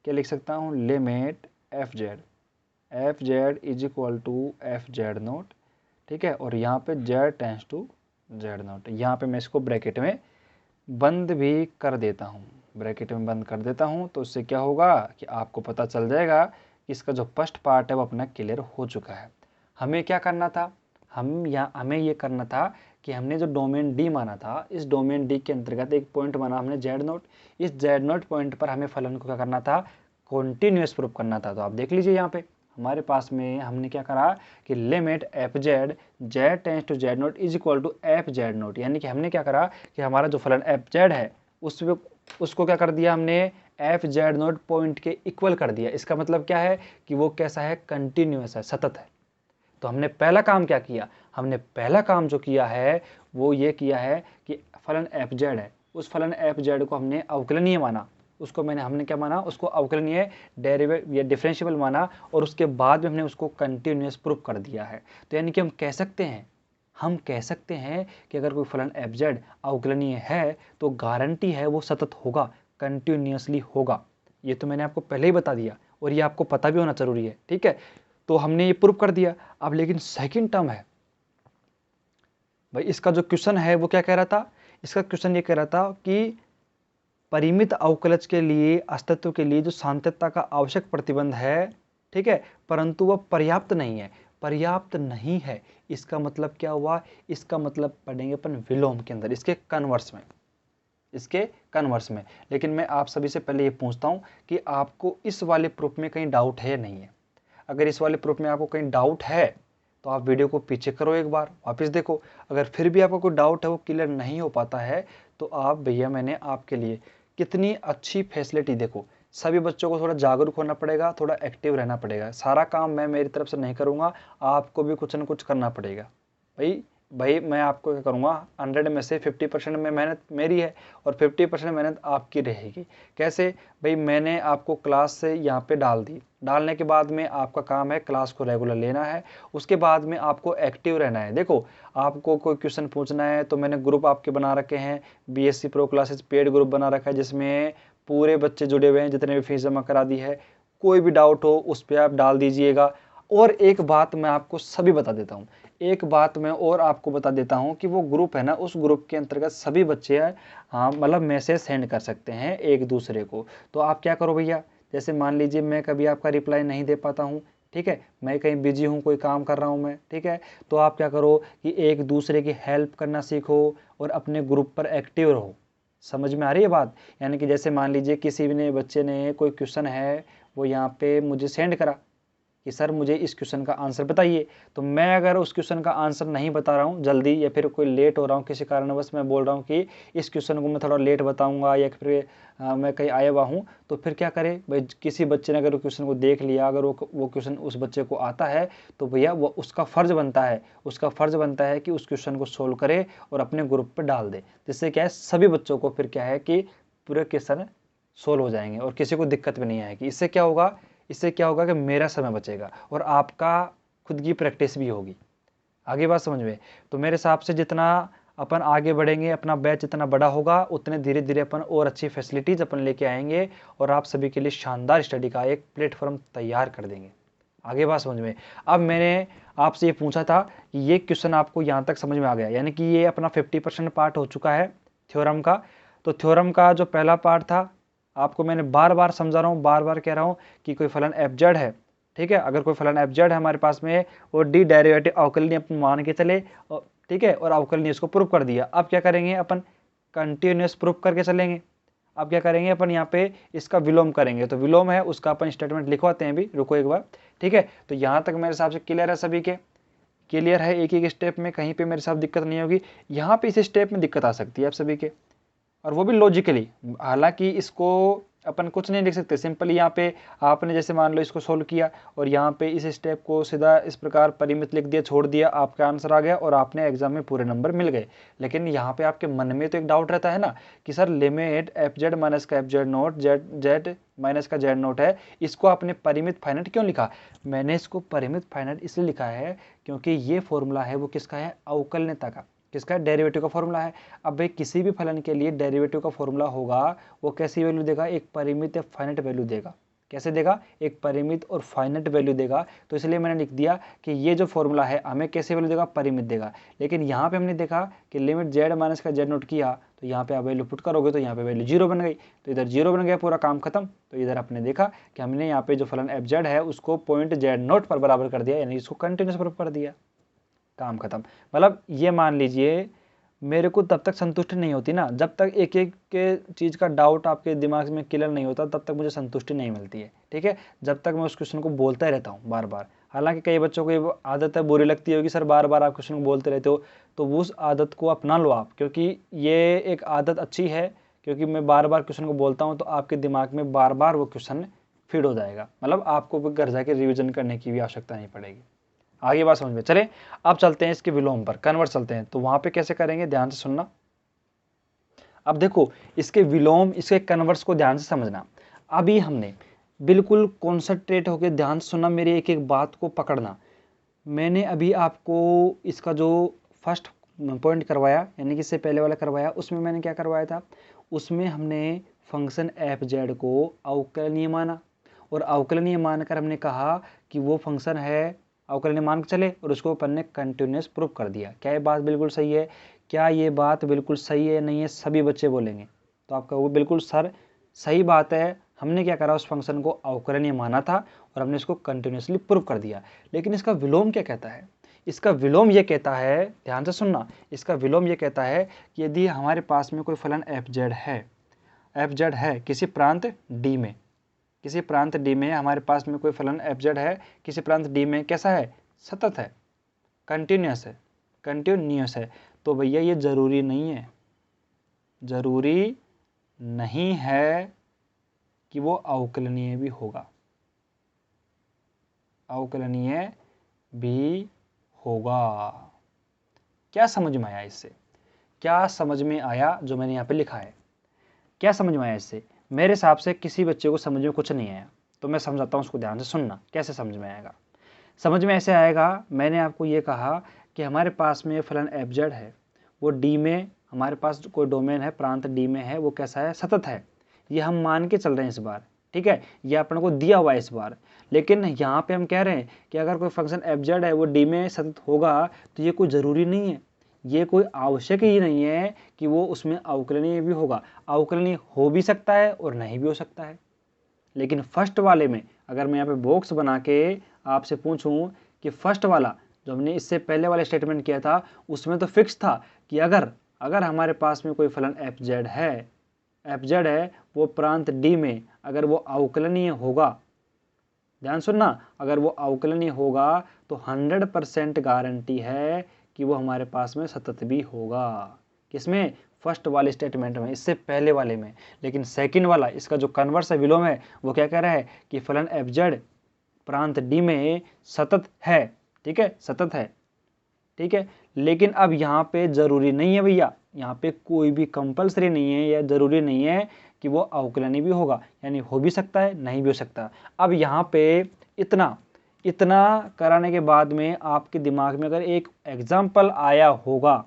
Speaker 1: क्या लिख सकता हूँ, limit F z is equal to f Z naught, ठीक है, और यहाँ पे z tends to z naught. यहाँ पे मैं इसको ब्रैकेट में बंद भी कर देता हूँ, ब्रैकेट में बंद कर देता हूँ, तो उससे क्या होगा कि आपको पता चल जाएगा कि इसका जो फर्स्ट पार्ट है वो अपना क्लियर हो चुका है। हमें क्या करना था, हमें ये करना था कि हमने जो डोमेन डी माना था, इस डोमेन डी के अंतर्गत एक पॉइंट माना हमने जेड नोट, इस जेड नोट पॉइंट पर हमें फलन को क्या करना था, कॉन्टिन्यूअस प्रूफ करना था। तो आप देख लीजिए यहाँ पे हमारे पास में हमने क्या करा कि limit F z z tends to z naught is equal to f Z naught, यानी कि हमने क्या करा कि हमारा जो फलन एफ जेड है उसको क्या कर दिया हमने, एफ जेड नोट पॉइंट के इक्वल कर दिया। इसका मतलब क्या है कि वो कैसा है, कंटिन्यूअस है, सतत है। तो हमने पहला काम क्या किया, हमने पहला काम जो किया है वो ये किया है कि फलन एफ जेड है, उस फलन एफ जेड को हमने अवकलनीय माना, उसको हमने क्या माना, उसको अवकलनीय डेरिवेटिव या डिफरेंशिएबल माना, और उसके बाद में हमने उसको कंटिन्यूअस प्रूफ कर दिया है। तो यानी कि हम कह सकते हैं कि अगर कोई फलन एफ अवकलनीय है तो गारंटी है वो सतत होगा, कंटिन्यूअसली होगा। ये तो मैंने आपको पहले ही बता दिया और ये आपको पता भी होना जरूरी है, ठीक है। तो हमने ये प्रूफ कर दिया। अब लेकिन सेकंड टर्म है भाई, इसका जो क्वेश्चन है वो क्या कह रहा था, इसका क्वेश्चन ये कह रहा था कि परिमित अवकलज के लिए अस्तित्व के लिए जो सान्तत्यता का आवश्यक प्रतिबंध है, ठीक है, परंतु वह पर्याप्त नहीं है। इसका मतलब क्या हुआ, इसका मतलब पढ़ेंगे अपन विलोम के अंदर, इसके कन्वर्स में। लेकिन मैं आप सभी से पहले ये पूछता हूं कि आपको इस वाले प्रूफ में कहीं डाउट है या नहीं है। अगर इस वाले प्रूफ में आपको कहीं डाउट है तो आप वीडियो को पीछे करो, एक बार वापस देखो। अगर फिर भी आपको कोई डाउट है, वो क्लियर नहीं हो पाता है, तो आप भैया मैंने आपके लिए कितनी अच्छी फैसिलिटी, देखो सभी बच्चों को थोड़ा जागरूक होना पड़ेगा, थोड़ा एक्टिव रहना पड़ेगा। सारा काम मैं मेरी तरफ से नहीं करूँगा, आपको भी कुछ न कुछ करना पड़ेगा। भाई मैं आपको क्या करूँगा, 100 में से 50% में मेहनत मेरी है और 50% मेहनत आपकी रहेगी। कैसे भाई, मैंने आपको क्लास से यहाँ पे डाल दी, डालने के बाद में आपका काम है क्लास को रेगुलर लेना है, उसके बाद में आपको एक्टिव रहना है। देखो आपको कोई क्वेश्चन पूछना है तो मैंने ग्रुप आपके बना रखे हैं, BSc pro classes paid group बना रखा है, जिसमें पूरे बच्चे जुड़े हुए हैं जितने भी फीस जमा करा दी है। कोई भी डाउट हो उस पर आप डाल दीजिएगा। और एक बात मैं आपको सभी बता देता हूँ, एक बात मैं और आपको बता देता हूँ कि वो ग्रुप है ना, उस ग्रुप के अंतर्गत सभी बच्चे हाँ मतलब मैसेज सेंड कर सकते हैं एक दूसरे को। तो आप क्या करो भैया, जैसे मान लीजिए मैं कभी आपका रिप्लाई नहीं दे पाता हूँ, ठीक है, मैं कहीं बिजी हूँ, कोई काम कर रहा हूँ मैं, ठीक है, तो आप क्या करो कि एक दूसरे की हेल्प करना सीखो और अपने ग्रुप पर एक्टिव रहो। समझ में आ रही है बात? यानी कि जैसे मान लीजिए किसी ने बच्चे ने कोई क्वेश्चन है, वो यहाँ पे मुझे सेंड करा कि सर मुझे इस क्वेश्चन का आंसर बताइए, तो मैं अगर उस क्वेश्चन का आंसर नहीं बता रहा हूँ जल्दी, या फिर कोई लेट हो रहा हूँ किसी कारणवश, मैं बोल रहा हूँ कि इस क्वेश्चन को मैं थोड़ा लेट बताऊँगा, या फिर मैं कहीं आया हुआ हूँ, तो फिर क्या करे भाई, किसी बच्चे ने अगर क्वेश्चन को देख लिया, अगर वो क्वेश्चन उस बच्चे को आता है, तो भैया वो उसका फ़र्ज़ बनता है कि उस क्वेश्चन को सोल्व करे और अपने ग्रुप पर डाल दे, जिससे क्या है सभी बच्चों को फिर क्या है कि पूरे क्वेश्चन सोल्व हो जाएंगे और किसी को दिक्कत भी नहीं आएगी। इससे क्या होगा कि मेरा समय बचेगा और आपका खुद की प्रैक्टिस भी होगी। आगे बात समझ में? तो मेरे हिसाब से जितना अपन आगे बढ़ेंगे, अपना बैच जितना बड़ा होगा, उतने धीरे धीरे अपन और अच्छी फैसिलिटीज अपन लेके आएंगे और आप सभी के लिए शानदार स्टडी का एक प्लेटफॉर्म तैयार कर देंगे। आगे बात समझ में? अब मैंने आपसे ये पूछा था कि ये क्वेश्चन आपको यहाँ तक समझ में आ गया, यानी कि ये अपना 50% पार्ट हो चुका है थ्योरम का। तो थ्योरम का जो पहला पार्ट था, आपको मैंने बार बार समझा रहा हूँ, बार बार कह रहा हूँ कि कोई फलन एफ है, ठीक है, अगर कोई फलन एफ है हमारे पास में, वो डी डेरिवेटिव अवकलनीय अपन मान के चले, ठीक है, और अवकलनीय इसको प्रूव कर दिया। अब क्या करेंगे अपन, कंटिन्यूस प्रूफ करके चलेंगे। अब क्या करेंगे अपन, यहाँ पे इसका विलोम करेंगे, तो विलोम है उसका अपन स्टेटमेंट लिखवाते हैं, भी रुको एक बार, ठीक है। तो यहाँ तक मेरे हिसाब से क्लियर है, सभी के क्लियर है, एक एक स्टेप में कहीं पे मेरे साथ दिक्कत नहीं होगी। यहाँ पे इस स्टेप में दिक्कत आ सकती है आप सभी के, और वो भी लॉजिकली। हालांकि इसको अपन कुछ नहीं लिख सकते, सिंपली यहाँ पे आपने जैसे मान लो इसको सोल्व किया और यहाँ पे इस स्टेप को सीधा इस प्रकार परिमित लिख दिया, छोड़ दिया, आपका आंसर आ गया और आपने एग्जाम में पूरे नंबर मिल गए। लेकिन यहाँ पे आपके मन में तो एक डाउट रहता है ना कि sir limit F Z minus का F Z naught Z minus का जेड नोट है, इसको आपने परिमित फाइनाइट क्यों लिखा? मैंने इसको परिमित फाइनाइट इसलिए लिखा है क्योंकि ये फॉर्मूला है वो किसका है, अवकलनीयता का, किसका, डेरिवेटिव का फॉर्मूला है। अब भाई किसी भी फलन के लिए डेरिवेटिव का फॉर्मूला होगा, वो कैसी वैल्यू देगा, एक परिमित या फाइनाइट वैल्यू देगा। कैसे देगा, एक परिमित और फाइनाइट वैल्यू देगा। तो इसलिए मैंने लिख दिया कि ये जो फॉर्मूला है हमें कैसे वैल्यू देगा, परिमित देगा। लेकिन यहाँ पे हमने देखा कि लिमिट जेड माइनस का जेड नोट किया, तो यहाँ पे आप वैल्यू पुट करोगे तो यहाँ पे वैल्यू 0 बन गई, तो इधर 0 बन गया, पूरा काम खत्म। तो इधर आपने देखा कि हमने यहाँ पे जो फलन एफ जेड है उसको पॉइंट जेड नोट पर बराबर कर दिया, यानी इसको कंटिन्यूस प्रूफ कर दिया, काम खत्म। मतलब ये मान लीजिए मेरे को तब तक संतुष्टि नहीं होती ना, जब तक एक एक के चीज़ का डाउट आपके दिमाग में क्लियर नहीं होता तब तक मुझे संतुष्टि नहीं मिलती है, ठीक है। जब तक मैं उस क्वेश्चन को बोलता ही रहता हूँ बार बार। हालांकि कई बच्चों को ये आदत है, बुरी लगती होगी, सर बार बार आप क्वेश्चन को बोलते रहते हो, तो उस आदत को अपना लो आप, क्योंकि ये एक आदत अच्छी है, क्योंकि मैं बार बार क्वेश्चन को बोलता हूँ तो आपके दिमाग में बार बार वो क्वेश्चन फीड हो जाएगा, मतलब आपको घर जाके रिविजन करने की भी आवश्यकता नहीं पड़ेगी। आगे बात समझ में? चले अब चलते हैं इसके विलोम पर, कन्वर्ट चलते हैं। तो वहां पे कैसे करेंगे, ध्यान से सुनना। अब देखो इसके विलोम, इसके कन्वर्स को ध्यान से समझना। अभी हमने बिल्कुल कॉन्सेंट्रेट होकर ध्यान से सुनना, मेरी एक एक बात को पकड़ना। मैंने अभी आपको इसका जो फर्स्ट पॉइंट करवाया, यानी कि इससे पहले वाला करवाया, उसमें मैंने क्या करवाया था, उसमें हमने फंक्शन एफ जेड को अवकलनीय माना, और अवकलनीय मानकर हमने कहा कि वो फंक्शन है, अवकलनीय मान के चले और उसको अपन ने कंटिन्यूस प्रूव कर दिया। क्या ये बात बिल्कुल सही है? क्या ये बात बिल्कुल सही है? नहीं है? सभी बच्चे बोलेंगे तो आप कहोगे बिल्कुल सर सही बात है, हमने क्या करा, उस फंक्शन को अवकलनीय माना था और हमने इसको कंटिन्यूसली प्रूव कर दिया। लेकिन इसका विलोम क्या कहता है? इसका विलोम ये कहता है, ध्यान से सुनना, इसका विलोम ये कहता है कि यदि हमारे पास में कोई फलन एफ जेड है किसी प्रांत डी में, किसी प्रांत डी में हमारे पास में कोई फलन एफ जेड है किसी प्रांत डी में, कैसा है? सतत है, कंटिन्यूस है। तो भैया ये जरूरी नहीं है कि वो अवकलनीय भी होगा, अवकलनीय भी होगा। क्या समझ में आया इससे? क्या समझ में आया जो मैंने यहाँ पे लिखा है? क्या समझ में आया इससे? मेरे हिसाब से किसी बच्चे को समझ में कुछ नहीं आया, तो मैं समझाता हूँ, उसको ध्यान से सुनना। कैसे समझ में आएगा? समझ में ऐसे आएगा, मैंने आपको ये कहा कि हमारे पास में फलन एफ जेड है, वो डी में, हमारे पास कोई डोमेन है प्रांत डी में है, वो कैसा है? सतत है। ये हम मान के चल रहे हैं इस बार, ठीक है, ये अपन को दिया हुआ है इस बार। लेकिन यहाँ पे हम कह रहे हैं कि अगर कोई फंक्शन एफ जेड है वो डी में सतत होगा, तो ये कोई ज़रूरी नहीं है, ये कोई आवश्यक ही नहीं है कि वो उसमें अवकलनीय भी होगा। अवकलनीय हो भी सकता है और नहीं भी हो सकता है। लेकिन फर्स्ट वाले में अगर मैं यहाँ पे बॉक्स बना के आपसे पूछूं कि फर्स्ट वाला जो हमने इससे पहले वाले स्टेटमेंट किया था, उसमें तो फिक्स था कि अगर हमारे पास में कोई फलन एफ जेड है वो प्रांत डी में अगर वो अवकलनीय होगा, ध्यान सुनना, अगर वो अवकलनीय होगा तो 100% गारंटी है कि वो हमारे पास में सतत भी होगा। किसमें? फर्स्ट वाले स्टेटमेंट में, इससे पहले वाले में। लेकिन सेकंड वाला, इसका जो कन्वर्स है, विलोम है, वो क्या कह रहा है कि फलन एफ जेड प्रांत डी में सतत है, ठीक है, सतत है, ठीक है। लेकिन अब यहाँ पे जरूरी नहीं है भैया, यहाँ पे कोई भी कंपलसरी नहीं है या जरूरी नहीं है कि वो अवकलनीय भी होगा, यानी हो भी सकता है, नहीं भी हो सकता। अब यहाँ पे इतना कराने के बाद में आपके दिमाग में अगर एक एग्जाम्पल आया होगा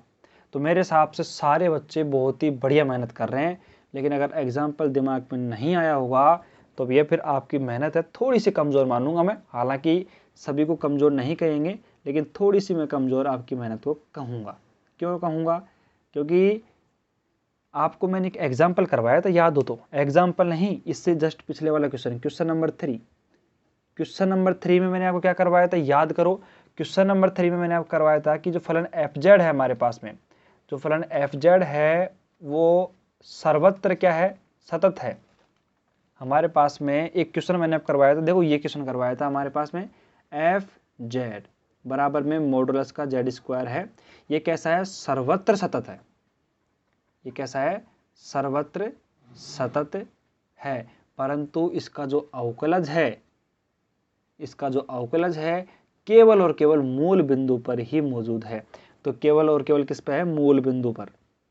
Speaker 1: तो मेरे हिसाब से सारे बच्चे बहुत ही बढ़िया मेहनत कर रहे हैं। लेकिन अगर एग्जाम्पल दिमाग में नहीं आया होगा तो भैया फिर आपकी मेहनत है थोड़ी सी कमज़ोर मानूंगा मैं। हालांकि सभी को कमज़ोर नहीं कहेंगे, लेकिन थोड़ी सी मैं कमज़ोर आपकी मेहनत को कहूँगा। क्यों कहूँगा? क्योंकि आपको मैंने एक एग्जाम्पल करवाया था, याद हो तो? एग्जाम्पल नहीं, इससे जस्ट पिछले वाला क्वेश्चन नंबर 3। क्वेश्चन नंबर 3 में मैंने आपको क्या करवाया था, याद करो। क्वेश्चन नंबर 3 में मैंने आपको करवाया था कि जो फलन एफ जेड है हमारे पास में, जो फलन एफ जेड है वो सर्वत्र क्या है? सतत है। हमारे पास में एक क्वेश्चन मैंने आपको करवाया था, देखो ये क्वेश्चन करवाया था हमारे पास में, एफ जेड बराबर में मॉडुलस का जेड स्क्वायर है, ये कैसा है? सर्वत्र सतत है। ये कैसा है? सर्वत्र सतत है। परंतु इसका जो अवकलज है केवल और केवल मूल बिंदु पर ही मौजूद है। तो केवल और केवल किस पे है? मूल बिंदु पर।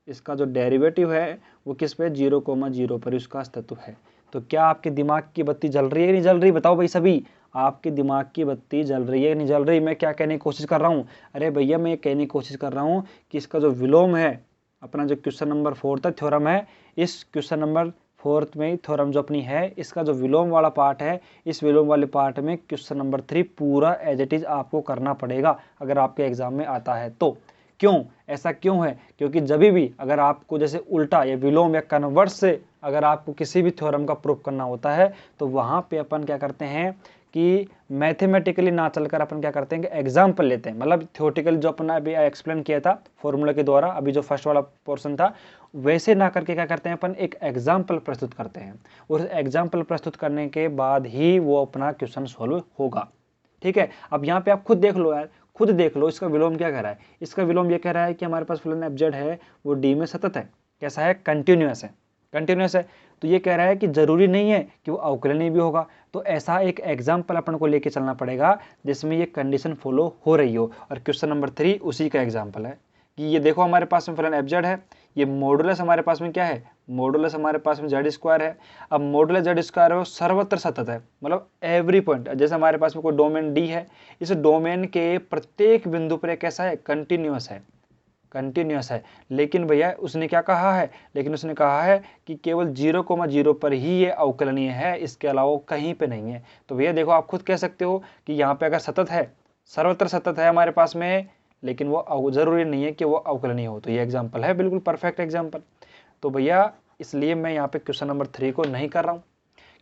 Speaker 1: इसका जो डेरिवेटिव है वो किस पे? 0,0 पर उसका अस्तित्व है। तो क्या आपके दिमाग की बत्ती जल रही है नहीं जल रही? बताओ भाई सभी, आपके दिमाग की बत्ती जल रही है नहीं जल रही? मैं क्या कहने की कोशिश कर रहा हूँ? अरे भैया मैं ये कहने की कोशिश कर रहा हूँ कि इसका जो विलोम है, अपना जो क्वेश्चन नंबर 4 तक थ्योरम है, इस क्वेश्चन नंबर 4 में थ्योरम जो अपनी है, इसका जो विलोम वाला पार्ट है, इस विलोम वाले पार्ट में क्वेश्चन नंबर 3 पूरा एज इट इज आपको करना पड़ेगा अगर आपके एग्जाम में आता है तो। क्यों? ऐसा क्यों है? क्योंकि जब भी अगर आपको जैसे उल्टा या विलोम या कन्वर्स से अगर आपको किसी भी थ्योरम का प्रूफ करना होता है तो वहाँ पे अपन क्या करते हैं कि मैथमेटिकली ना चलकर अपन क्या करते हैं कि एग्जाम्पल लेते हैं। मतलब थ्योरेटिकल जो अपना अभी एक्सप्लेन किया था फॉर्मूला के द्वारा, अभी जो फर्स्ट वाला पोर्शन था, वैसे ना करके क्या करते हैं अपन एक एग्जाम्पल प्रस्तुत करते हैं, और एग्जाम्पल प्रस्तुत करने के बाद ही वो अपना क्वेश्चन सॉल्व होगा। ठीक है, अब यहाँ पे आप खुद देख लो यार, खुद देख लो इसका विलोम क्या कह रहा है। इसका विलोम ये कह रहा है कि हमारे पास फलन एफ जेड है वो डी में सतत है, कैसा है? कंटिन्यूअस है, कंटिन्यूअस है। तो ये कह रहा है कि जरूरी नहीं है कि वो अवकलनीय भी होगा। तो ऐसा एक एग्जाम्पल अपन को लेके चलना पड़ेगा जिसमें ये कंडीशन फॉलो हो रही हो, और क्वेश्चन नंबर 3 उसी का एग्जाम्पल है कि ये देखो हमारे पास में फलन एफ जेड है, ये मॉडुलस हमारे पास में क्या है, मॉडुलस हमारे पास में जेड स्क्वायर है। अब मॉडुलस जेड स्क्वायर है वो सर्वत्र सतत है, मतलब एवरी पॉइंट, जैसे हमारे पास में कोई डोमेन डी है, इस डोमेन के प्रत्येक बिंदु पर कैसा है, कंटिन्यूअस है, कंटिन्यूअस है। लेकिन भैया उसने क्या कहा है, लेकिन उसने कहा है कि केवल 0,0 पर ही ये अवकलनीय है, इसके अलावा कहीं पे नहीं है। तो भैया देखो आप खुद कह सकते हो कि यहाँ पे अगर सतत है, सर्वत्र सतत है हमारे पास में, लेकिन वो जरूरी नहीं है कि वो अवकलनीय हो। तो ये एग्जाम्पल है बिल्कुल परफेक्ट एग्जाम्पल। तो भैया इसलिए मैं यहाँ पे क्वेश्चन नंबर 3 को नहीं कर रहा हूँ,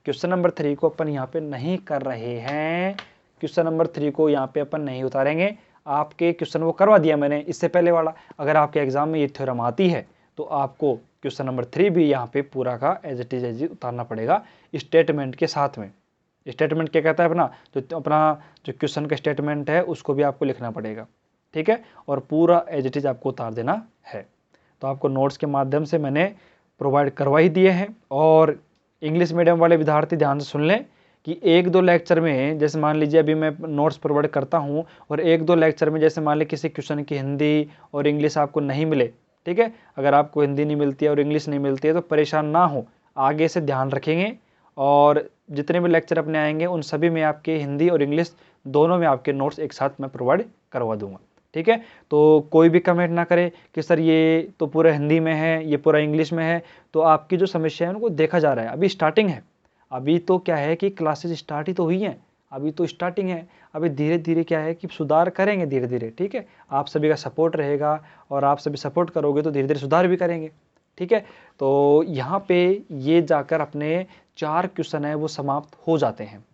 Speaker 1: क्वेश्चन नंबर 3 को अपन यहाँ पे नहीं कर रहे हैं, क्वेश्चन नंबर 3 को यहाँ पे अपन नहीं उतारेंगे। आपके क्वेश्चन वो करवा दिया मैंने इससे पहले वाला, अगर आपके एग्जाम में ये थ्योरम आती है तो आपको क्वेश्चन नंबर 3 भी यहाँ पे पूरा का एज इट इज उतारना पड़ेगा स्टेटमेंट के साथ में। स्टेटमेंट क्या कहता है अपना, तो अपना जो क्वेश्चन का स्टेटमेंट है उसको भी आपको लिखना पड़ेगा, ठीक है, और पूरा एज इट इज आपको उतार देना है। तो आपको नोट्स के माध्यम से मैंने प्रोवाइड करवा ही दिए हैं। और इंग्लिश मीडियम वाले विद्यार्थी ध्यान से सुन लें कि 1-2 लेक्चर में, जैसे मान लीजिए अभी मैं नोट्स प्रोवाइड करता हूँ और 1-2 लेक्चर में जैसे मान लीजिए किसी क्वेश्चन की हिंदी और इंग्लिश आपको नहीं मिले, ठीक है, अगर आपको हिंदी नहीं मिलती है और इंग्लिश नहीं मिलती है तो परेशान ना हो, आगे से ध्यान रखेंगे और जितने भी लेक्चर अपने आएंगे उन सभी में आपके हिंदी और इंग्लिश दोनों में आपके नोट्स एक साथ मैं प्रोवाइड करवा दूंगा, ठीक है। तो कोई भी कमेंट ना करे कि सर ये तो पूरा हिंदी में है, ये पूरा इंग्लिश में है, तो आपकी जो समस्या है उनको देखा जा रहा है, अभी स्टार्टिंग है, अभी तो क्या है कि क्लासेस स्टार्ट ही तो हुई हैं, अभी तो स्टार्टिंग है, अभी धीरे धीरे क्या है कि सुधार करेंगे धीरे धीरे, ठीक है। आप सभी का सपोर्ट रहेगा और आप सभी सपोर्ट करोगे तो धीरे धीरे सुधार भी करेंगे, ठीक है। तो यहाँ पे ये जाकर अपने 4 क्वेश्चन है वो समाप्त हो जाते हैं,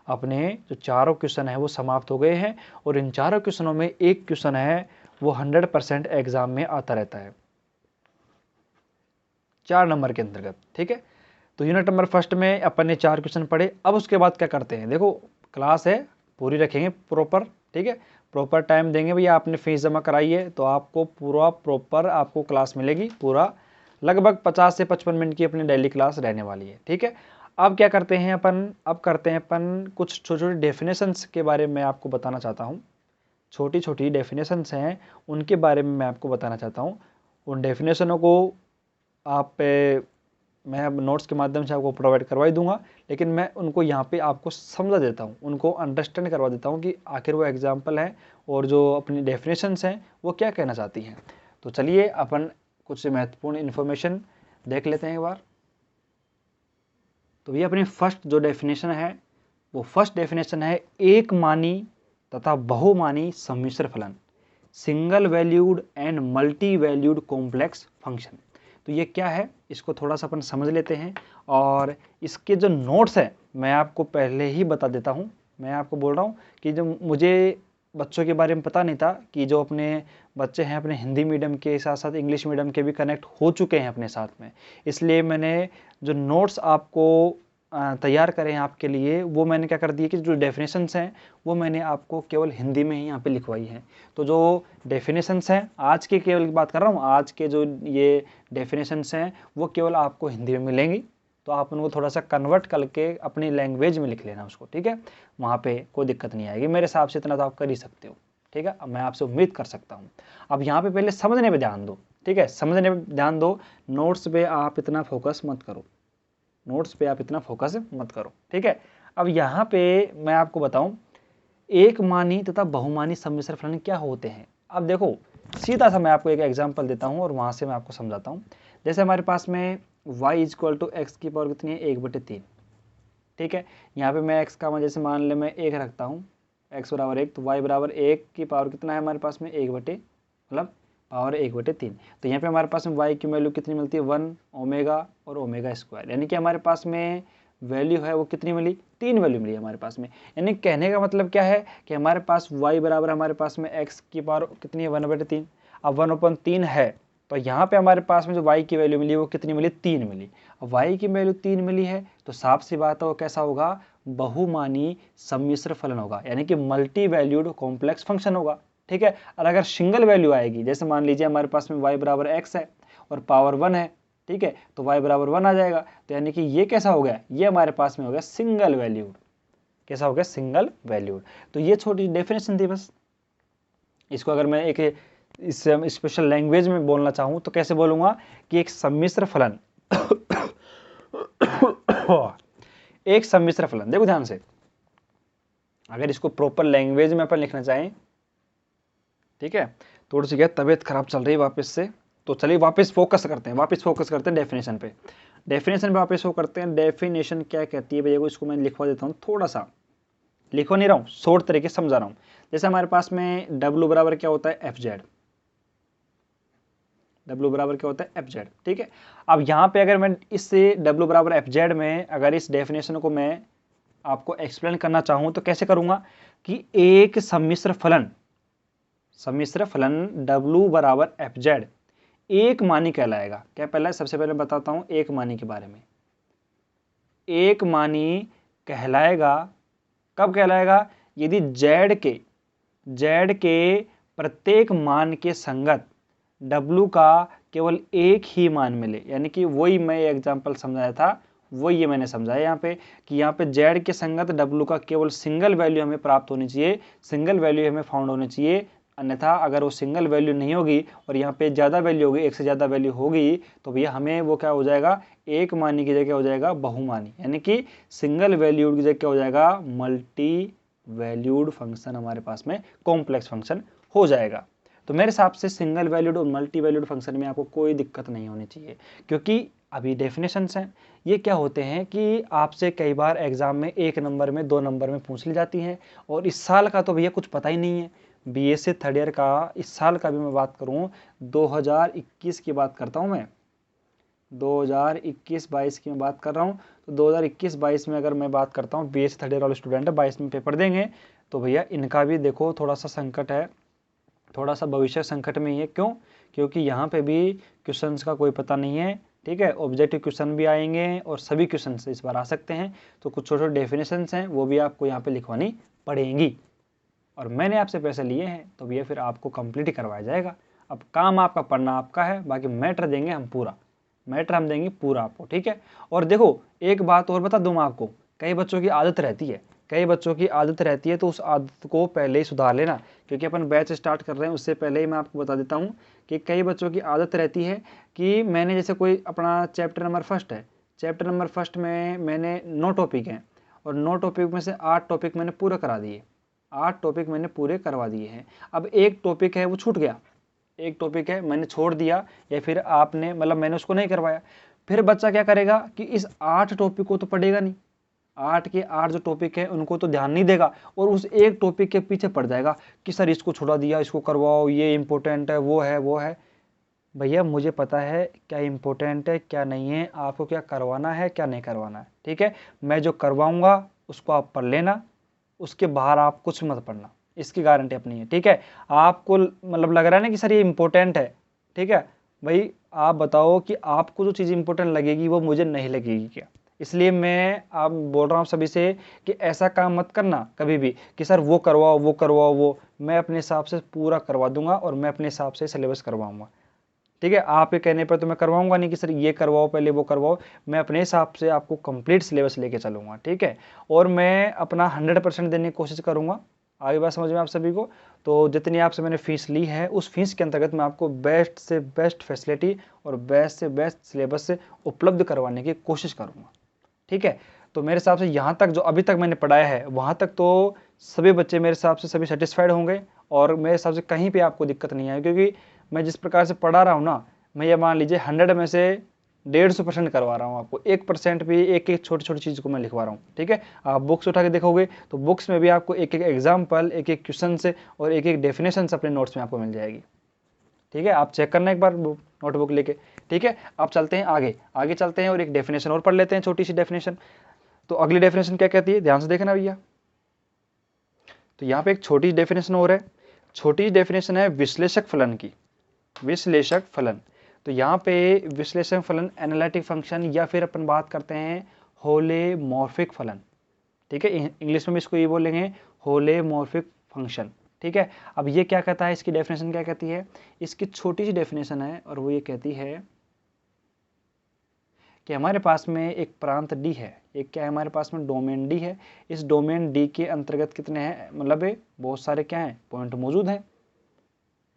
Speaker 1: अपने जो चारों क्वेश्चन है वो समाप्त हो गए हैं और इन चारों क्वेश्चनों में एक क्वेश्चन है वो 100% एग्जाम में आता रहता है 4 नंबर के अंतर्गत, ठीक है। तो यूनिट नंबर फर्स्ट में अपन ने 4 क्वेश्चन पढ़े। अब उसके बाद क्या करते हैं, देखो क्लास है पूरी रखेंगे प्रॉपर, ठीक है, प्रॉपर टाइम देंगे भैया, आपने फीस जमा कराई है तो आपको पूरा प्रॉपर आपको क्लास मिलेगी, पूरा लगभग 50 से 55 मिनट की अपनी डेली क्लास रहने वाली है, ठीक है। अब क्या करते हैं अपन, अब करते हैं अपन कुछ छोटी छोटी डेफिनेशंस के बारे में आपको बताना चाहता हूँ, छोटी छोटी डेफिनेशंस हैं उनके बारे में मैं आपको बताना चाहता हूँ। उन डेफिनेशनों को आप मैं अब नोट्स के माध्यम से आपको प्रोवाइड करवा ही दूंगा, लेकिन मैं उनको यहाँ पे आपको समझा देता हूँ, उनको अंडरस्टैंड करवा देता हूँ कि आखिर वो एग्जाम्पल है और जो अपनी डेफिनेशंस हैं वो क्या कहना चाहती हैं। तो चलिए अपन कुछ महत्वपूर्ण इन्फॉर्मेशन देख लेते हैं एक बार। तो ये अपनी फर्स्ट जो डेफिनेशन है वो फर्स्ट डेफिनेशन है एक मानी तथा बहुमानी सम्मिश्र फलन, single valued and multi valued complex function. तो ये क्या है इसको थोड़ा सा अपन समझ लेते हैं और इसके जो नोट्स है मैं आपको पहले ही बता देता हूँ। मैं आपको बोल रहा हूँ कि जो मुझे बच्चों के बारे में पता नहीं था कि जो अपने बच्चे हैं अपने हिंदी मीडियम के साथ साथ इंग्लिश मीडियम के भी कनेक्ट हो चुके हैं अपने साथ में, इसलिए मैंने जो नोट्स आपको तैयार करें आपके लिए वो मैंने क्या कर दिया कि जो डेफिनेशंस हैं वो मैंने आपको केवल हिंदी में ही यहाँ पे लिखवाई हैं। तो जो डेफिनेशंस हैं आज के केवल बात कर रहा हूँ, आज के जो ये डेफिनेशंस हैं वो केवल आपको हिंदी में मिलेंगी, तो आप उनको थोड़ा सा कन्वर्ट करके अपनी लैंग्वेज में लिख लेना उसको, ठीक है, वहाँ पे कोई दिक्कत नहीं आएगी, मेरे हिसाब से इतना तो आप कर ही सकते हो, ठीक है। अब मैं आपसे उम्मीद कर सकता हूँ। अब यहाँ पे पहले समझने पे ध्यान दो, ठीक है, समझने पे ध्यान दो, नोट्स पे आप इतना फोकस मत करो, नोट्स पे आप इतना फोकस मत करो, ठीक है। अब यहाँ पे मैं आपको बताऊं एक मानी तथा बहुमानी सम्मिश्र फलन क्या होते हैं। अब देखो सीधा सा मैं आपको एक एग्जांपल देता हूं और वहां से मैं आपको समझाता हूं। जैसे हमारे पास में y = x की पावर कितनी है 1/3, ठीक है। यहाँ पे मैं x का मान जैसे मान ले मैं 1 रखता हूँ, x = 1 तो y = 1 की पावर कितना है हमारे पास में 1/, मतलब पावर 1/3। तो यहाँ पे हमारे पास में y की वैल्यू कितनी मिलती है 1 ओमेगा और ओमेगा स्क्वायर, यानी कि हमारे पास में वैल्यू है वो कितनी मिली 3 वैल्यू मिली हमारे पास में। यानी कहने का मतलब क्या है कि हमारे पास y बराबर हमारे पास में x की पावर कितनी है 1/3। अब 1/3 है तो यहाँ पे हमारे पास में जो y की वैल्यू मिली वो कितनी मिली 3 मिली। अब y की वैल्यू 3 मिली है तो साफ सी बात है वो कैसा होगा बहुमानी सम्मिश्र फलन होगा, यानी कि मल्टी वैल्यूड कॉम्प्लेक्स फंक्शन होगा, ठीक है। और अगर सिंगल वैल्यू आएगी जैसे मान लीजिए हमारे पास में y = x है और पावर 1 है, ठीक है, तो y = 1 आ जाएगा, तो यानी कि ये कैसा हो गया, ये हमारे पास में हो गया सिंगल वैल्यूड, कैसा हो गया सिंगल वैल्यूड। तो ये छोटी डेफिनेशन थी बस, इसको अगर मैं एक इस स्पेशल लैंग्वेज में बोलना चाहूँ तो कैसे बोलूँगा कि एक सम्मिश्र फलन एक सम्मिश्र फलन, देखो ध्यान से, अगर इसको प्रॉपर लैंग्वेज में अपन लिखना चाहें, ठीक है, थोड़ी सी क्या तबीयत खराब चल रही है वापस से, तो चलिए वापस फोकस करते हैं डेफिनेशन पे। डेफिनेशन पे वापस वो करते हैं। डेफिनेशन क्या कहती है भैया को, इसको मैं लिखवा देता हूँ, थोड़ा सा लिखवा नहीं रहा हूँ, शॉर्ट तरीके से समझा रहा हूँ। जैसे हमारे पास में W बराबर क्या होता है, FZ। W बराबर क्या होता है, FZ, ठीक है। अब यहाँ पे अगर मैं इससे W बराबर FZ में अगर इस डेफिनेशन को मैं आपको एक्सप्लेन करना चाहूँ तो कैसे करूँगा कि एक सम्मिश्र फलन W बराबर FZ एक मानी कहलाएगा। क्या पहला, सबसे पहले बताता हूँ एक मानी के बारे में। एक मानी कहलाएगा, कब कहलाएगा, यदि Z के प्रत्येक मान के संगत W का केवल एक ही मान मिले। यानी कि वही मैं एग्जांपल समझाया था, वही ये मैंने समझाया यहाँ पे कि यहाँ पे Z के संगत W का केवल सिंगल वैल्यू हमें प्राप्त होनी चाहिए, सिंगल वैल्यू हमें फाउंड होनी चाहिए। अन्यथा अगर वो सिंगल वैल्यू नहीं होगी और यहाँ पे ज़्यादा वैल्यू होगी, एक से ज़्यादा वैल्यू होगी, तो भैया हमें वो क्या हो जाएगा, एक मानी की जगह हो जाएगा बहुमानी। यानी कि सिंगल वैल्यूड की जगह क्या हो जाएगा, मल्टी वैल्यूड फंक्शन हमारे पास में कॉम्प्लेक्स फंक्शन हो जाएगा। तो मेरे हिसाब से सिंगल वैल्यूड और मल्टी वैल्यूड फंक्शन में आपको कोई दिक्कत नहीं होनी चाहिए, क्योंकि अभी डेफिनेशंस हैं, ये क्या होते हैं कि आपसे कई बार एग्जाम में 1 नंबर में 2 नंबर में पूछ ली जाती हैं। और इस साल का तो भैया कुछ पता ही नहीं है, BSc थर्ड ईयर का इस साल का भी मैं बात करूं, 2021 की बात करता हूं मैं, 2021-22 की मैं बात कर रहा हूं। तो 2021-22 में अगर मैं बात करता हूं, BSc थर्ड ईयर वाले स्टूडेंट है, 22 में पेपर देंगे, तो भैया इनका भी देखो थोड़ा सा संकट है, थोड़ा सा भविष्य संकट में ही है। क्यों? क्योंकि यहाँ पे भी क्वेश्चंस का कोई पता नहीं है, ठीक है। ऑब्जेक्टिव क्वेश्चन भी आएंगे और सभी क्वेश्चन इस बार आ सकते हैं। तो कुछ छोटे छोटे डेफिनेशंस हैं, वो भी आपको यहाँ पे लिखवानी पड़ेंगी। और मैंने आपसे पैसे लिए हैं तो भैया फिर आपको कंप्लीट ही करवाया जाएगा। अब काम आपका, पढ़ना आपका है, बाकी मैटर देंगे हम पूरा, मैटर हम देंगे पूरा आपको, ठीक है। और देखो एक बात और बता दूँ मैं आपको, कई बच्चों की आदत रहती है, तो उस आदत को पहले ही सुधार लेना। क्योंकि अपन बैच स्टार्ट कर रहे हैं, उससे पहले ही मैं आपको बता देता हूँ कि कई बच्चों की आदत रहती है कि मैंने जैसे कोई अपना चैप्टर नंबर फर्स्ट है, चैप्टर नंबर फर्स्ट में मैंने 9 टॉपिक हैं और 9 टॉपिक में से 8 टॉपिक मैंने पूरा करा दिए, 8 टॉपिक मैंने पूरे करवा दिए हैं। अब एक टॉपिक है वो छूट गया, एक टॉपिक है मैंने छोड़ दिया, या फिर आपने मतलब मैंने उसको नहीं करवाया, फिर बच्चा क्या करेगा कि इस 8 टॉपिक को तो पढ़ेगा नहीं, 8 के 8 जो टॉपिक है उनको तो ध्यान नहीं देगा और उस एक टॉपिक के पीछे पड़ जाएगा कि सर इसको छुड़ा दिया, इसको करवाओ, ये इंपॉर्टेंट है, वो है। भैया मुझे पता है क्या इंपॉर्टेंट है क्या नहीं है, आपको क्या करवाना है क्या नहीं करवाना है, ठीक है। मैं जो करवाऊंगा उसको आप पढ़ लेना, उसके बाहर आप कुछ मत पढ़ना, इसकी गारंटी अपनी है, ठीक है। आपको मतलब लग रहा है ना कि सर ये इंपॉर्टेंट है, ठीक है, भाई आप बताओ कि आपको जो चीज़ इंपॉर्टेंट लगेगी वो मुझे नहीं लगेगी क्या। इसलिए मैं आप बोल रहा हूँ सभी से कि ऐसा काम मत करना कभी भी कि सर वो करवाओ वो, मैं अपने हिसाब से पूरा करवा दूंगा और मैं अपने हिसाब से सिलेबस करवाऊंगा, ठीक है। आपके कहने पर तो मैं करवाऊंगा नहीं कि सर ये करवाओ पहले वो करवाओ, मैं अपने हिसाब से आपको कंप्लीट सिलेबस लेके चलूंगा, ठीक है। और मैं अपना 100% देने की कोशिश करूंगा। आगे बात समझ में आप सभी को। तो जितनी आपसे मैंने फीस ली है उस फीस के अंतर्गत मैं आपको बेस्ट से बेस्ट फैसिलिटी और बेस्ट से बेस्ट सिलेबस से उपलब्ध करवाने की कोशिश करूँगा, ठीक है। तो मेरे हिसाब से यहाँ तक जो अभी तक मैंने पढ़ाया है वहाँ तक तो सभी बच्चे मेरे हिसाब से सभी सेटिस्फाइड होंगे और मेरे हिसाब से कहीं पे आपको दिक्कत नहीं आएगी, क्योंकि मैं जिस प्रकार से पढ़ा रहा हूँ ना, मैं ये मान लीजिए 100 में से 150% करवा रहा हूँ आपको, 1% भी एक एक छोटी छोटी चीज़ को मैं लिखवा रहा हूँ, ठीक है। आप बुक्स उठा के देखोगे तो बुक्स में भी आपको एक एक एग्जाम्पल, एक एक क्वेश्चन से और एक एक डेफिनेशन अपने नोट्स में आपको मिल जाएगी, ठीक है। आप चेक करना एक बार नोटबुक लेके, ठीक है। आप चलते हैं आगे चलते हैं और एक डेफिनेशन और पढ़ लेते हैं, छोटी सी डेफिनेशन। तो अगली डेफिनेशन क्या कहती है, ध्यान से देखना भैया। तो यहाँ पे एक छोटी डेफिनेशन और है, छोटी डेफिनेशन है विश्लेषक फलन की, विश्लेषक फलन। तो यहाँ पे विश्लेषक फलन एनालिटिक फंक्शन या फिर अपन बात करते हैं होलेमॉर्फिक फलन, ठीक है। इंग्लिश में भी इसको ये बोलेंगे होलेमॉर्फिक फंक्शन, ठीक है। अब ये क्या कहता है, इसकी डेफिनेशन क्या कहती है, इसकी छोटी सी डेफिनेशन है और वो ये कहती है कि हमारे पास में एक प्रांत डी है, एक क्या है हमारे पास में डोमेन डी है। इस डोमेन डी के अंतर्गत कितने हैं, मतलब बहुत सारे क्या हैं पॉइंट मौजूद हैं,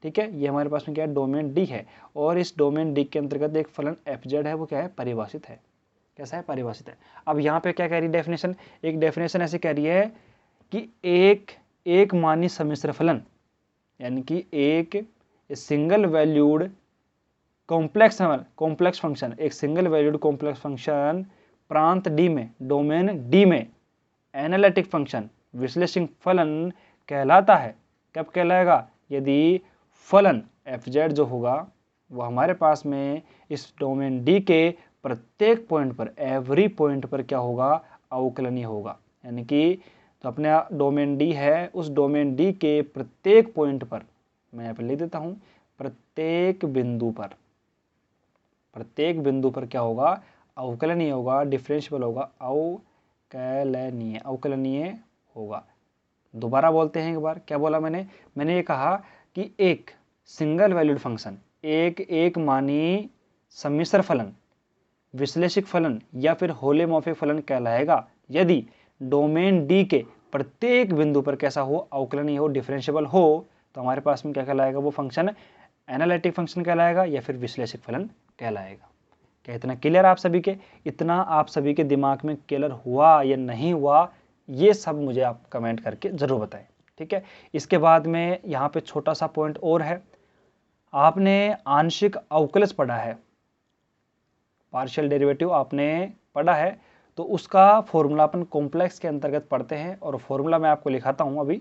Speaker 1: ठीक है, ये हमारे पास में क्या है, डोमेन डी है। और इस डोमेन डी के अंतर्गत एक फलन एफ जेड है, वो क्या है, परिभाषित है। कैसा है, परिभाषित है। अब यहाँ पे क्या कह रही है डेफिनेशन, एक डेफिनेशन ऐसे कह रही है कि एक मानी सम्मिश्र फलन, यानी कि एक सिंगल वैल्यूड कॉम्प्लेक्स फंक्शन, एक सिंगल वैल्यूड कॉम्प्लेक्स फंक्शन प्रांत डी में, डोमेन डी में एनालिटिक फंक्शन, विश्लेषिक फलन कहलाता है। कब कहलाएगा, यदि फलन एफ जेड जो होगा वो हमारे पास में इस डोमेन डी के प्रत्येक पॉइंट पर, एवरी पॉइंट पर क्या होगा, अवकलनीय होगा। यानी कि तो अपने डोमेन डी है, उस डोमेन डी के प्रत्येक पॉइंट पर, मैं यहाँ पर लिख देता हूँ, प्रत्येक बिंदु पर क्या होगा, अवकलनीय होगा, डिफरेंशियल होगा, अवकलनीय होगा। दोबारा बोलते हैं एक बार, क्या बोला मैंने ये कहा कि एक सिंगल वैल्यूड फंक्शन, एक मानी सम्मिश्र फलन, विश्लेषिक फलन या फिर होमोमॉर्फिक फलन कहलाएगा यदि डोमेन डी के प्रत्येक बिंदु पर कैसा हो, अवकलनीय हो, डिफरेंशिएबल हो। तो हमारे पास में क्या कहलाएगा, वो फंक्शन एनालिटिक फंक्शन कहलाएगा या फिर विश्लेषिक फलन कहलाएगा। क्या इतना क्लियर आप सभी के, इतना आप सभी के दिमाग में क्लियर हुआ या नहीं हुआ, ये सब मुझे आप कमेंट करके जरूर बताएं। ठीक है, इसके बाद में यहाँ पे छोटा सा पॉइंट और है, आपने आंशिक अवकलज पढ़ा है, पार्शियल डेरिवेटिव आपने पढ़ा है, तो उसका फॉर्मूला अपन कॉम्प्लेक्स के अंतर्गत पढ़ते हैं। और फॉर्मूला मैं आपको लिखाता हूँ अभी,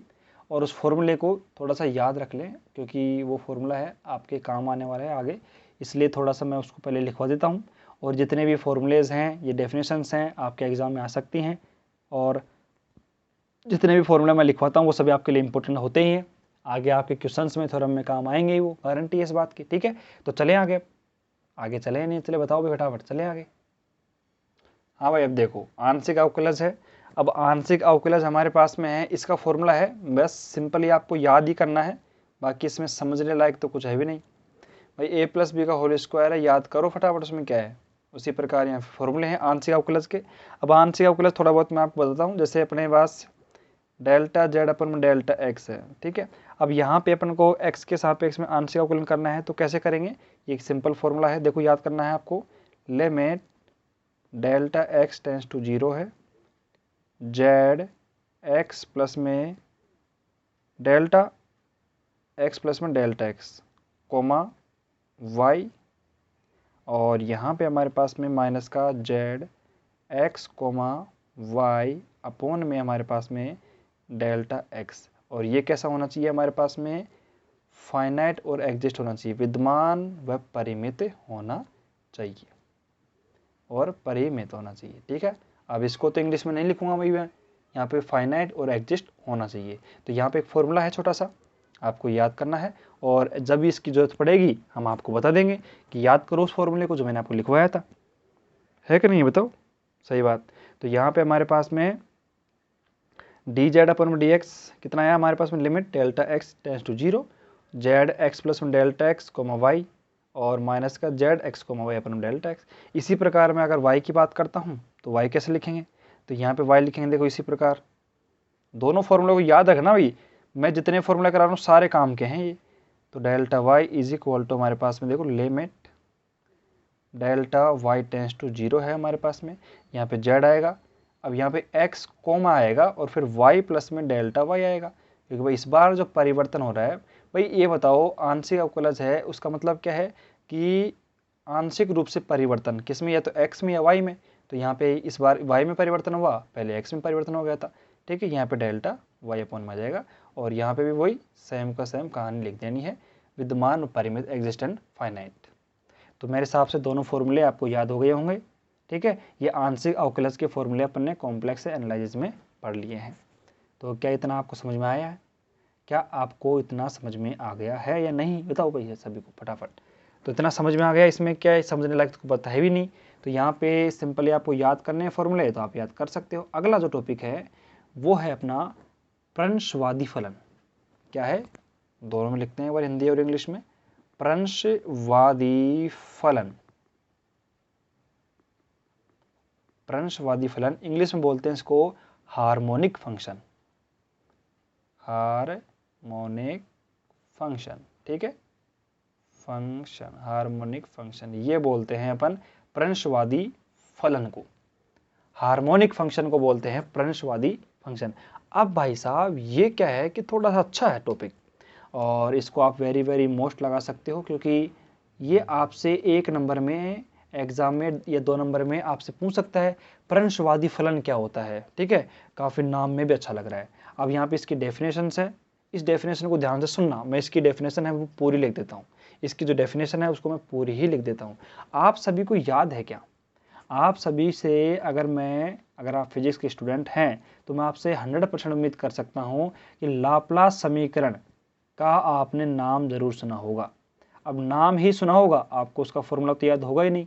Speaker 1: और उस फॉर्मूले को थोड़ा सा याद रख लें, क्योंकि वो फॉर्मूला है आपके काम आने वाला है आगे, इसलिए थोड़ा सा मैं उसको पहले लिखवा देता हूँ। और जितने भी फॉर्मूलेज हैं, ये डेफिनेशंस हैं, आपके एग्जाम में आ सकती हैं, और जितने भी फॉर्मूला मैं लिखवाता हूँ वो सभी आपके लिए इंपॉर्टेंट होते ही हैं, आगे आपके क्वेश्चंस में, थ्योरम में काम आएंगे ही, वो गारंटी है इस बात की। ठीक है, तो चलें आगे चले या नहीं चले, बताओ भाई फटाफट, चले आगे। हाँ भाई, अब देखो आंशिक अवकलज है। अब आंशिक अवकलज हमारे पास में है, इसका फॉर्मूला है, बस सिंपली आपको याद ही करना है, बाकी इसमें समझने लायक तो कुछ है भी नहीं भाई। a प्लस बी का होल स्क्वायर है, याद करो फटाफट उसमें क्या है। उसी प्रकार यहाँ फॉर्मूले हैं आंशिक अवकलज के। अब आंशिक अवकलज थोड़ा बहुत मैं आपको बताता हूँ, जैसे अपने पास डेल्टा जेड अपन डेल्टा एक्स है, ठीक है। अब यहाँ पे अपन को x के सापेक्ष में आंशिक अवकलन करना है, तो कैसे करेंगे, ये एक सिंपल फॉर्मूला है, देखो याद करना है आपको। Limit delta x tends to 0 है, जेड एक्स प्लस में डेल्टा एक्स कोमा वाई, और यहाँ पे हमारे पास में माइनस का z x comma y upon में हमारे पास में डेल्टा एक्स। और ये कैसा होना चाहिए, हमारे पास में फाइनाइट और एग्जिस्ट होना चाहिए, विद्यमान व परिमित होना चाहिए, और परिमित होना चाहिए। ठीक है, अब इसको तो इंग्लिश में नहीं लिखूंगा भाई मैं, यहाँ पे फाइनाइट और एग्जिस्ट होना चाहिए। तो यहाँ पे एक फॉर्मूला है छोटा सा, आपको याद करना है, और जब भी इसकी जरूरत पड़ेगी हम आपको बता देंगे कि याद करो उस फॉर्मूले को जो मैंने आपको लिखवाया था, है कि नहीं, बताओ सही बात। तो यहाँ पे हमारे पास में d z upon d x कितना है हमारे पास में, limit delta x tends to 0, z x plus में डेल्टा एक्स कोमा वाई, और माइनस का z x comma y upon delta x. इसी प्रकार मैं अगर वाई की बात करता हूँ तो वाई कैसे लिखेंगे, तो यहाँ पे वाई लिखेंगे, देखो इसी प्रकार। दोनों फॉर्मूले को याद रखना भाई, मैं जितने फॉर्मूले करा रहा हूँ सारे काम के हैं ये। तो delta y is equal to हमारे पास में देखो limit delta y tends to 0 है हमारे पास में, यहाँ पे जेड आएगा, अब यहाँ पे x कोमा आएगा, और फिर y प्लस में डेल्टा y आएगा, क्योंकि भाई इस बार जो परिवर्तन हो रहा है, भाई ये बताओ आंशिक अवकलज है, उसका मतलब क्या है कि आंशिक रूप से परिवर्तन किस में, या तो x में या y में। तो यहाँ पे इस बार y में परिवर्तन हुआ, पहले x में परिवर्तन हो गया था। ठीक है, यहाँ पे डेल्टा y अपॉन में आ जाएगा, और यहाँ पे भी वही सेम का सेम कहानी लिख देनी है, विद्यमान परिमित एग्जिस्टेंट फाइनाइट। तो मेरे हिसाब से दोनों फॉर्मूले आपको याद हो गए होंगे। ठीक है, ये आंशिक अवकलज के फॉर्मूले अपन ने कॉम्प्लेक्स एनालिसिस में पढ़ लिए हैं। तो क्या इतना आपको समझ में आया है, क्या आपको इतना समझ में आ गया है या नहीं, बताओ भैया सभी को फटाफट। तो इतना समझ में आ गया, इसमें क्या है, समझने लायक तो पता है भी नहीं। तो यहाँ पे सिंपली आपको याद करने हैं फॉर्मूले, तो आप याद कर सकते हो। अगला जो टॉपिक है वो है अपना प्रंशवादी फलन। क्या है, दोनों में लिखते हैं एक बार, हिंदी और इंग्लिश में, प्रंशवादी फलन। प्रंशवादी फलन, इंग्लिश में बोलते हैं इसको हार्मोनिक फंक्शन, हार्मोनिक फंक्शन। ठीक है, फंक्शन, हार्मोनिक फंक्शन, ये बोलते हैं अपन प्रंशवादी फलन को, हार्मोनिक फंक्शन को बोलते हैं प्रंशवादी फंक्शन। अब भाई साहब ये क्या है कि थोड़ा सा अच्छा है टॉपिक, और इसको आप वेरी वेरी मोस्ट लगा सकते हो, क्योंकि ये आपसे 1 नंबर में एग्जाम में या 2 नंबर में आपसे पूछ सकता है प्रंशवादी फलन क्या होता है। ठीक है, काफ़ी नाम में भी अच्छा लग रहा है। अब यहाँ पे इसकी डेफिनेशन है, इस डेफिनेशन को ध्यान से सुनना, मैं इसकी डेफिनेशन है वो पूरी लिख देता हूँ, इसकी जो डेफिनेशन है उसको मैं पूरी ही लिख देता हूँ। आप सभी को याद है क्या, आप सभी से अगर आप फिजिक्स के स्टूडेंट हैं तो मैं आपसे 100% उम्मीद कर सकता हूँ कि लाप्लास समीकरण का आपने नाम जरूर सुना होगा। अब नाम ही सुना होगा, आपको उसका फॉर्मूला तो याद होगा ही नहीं।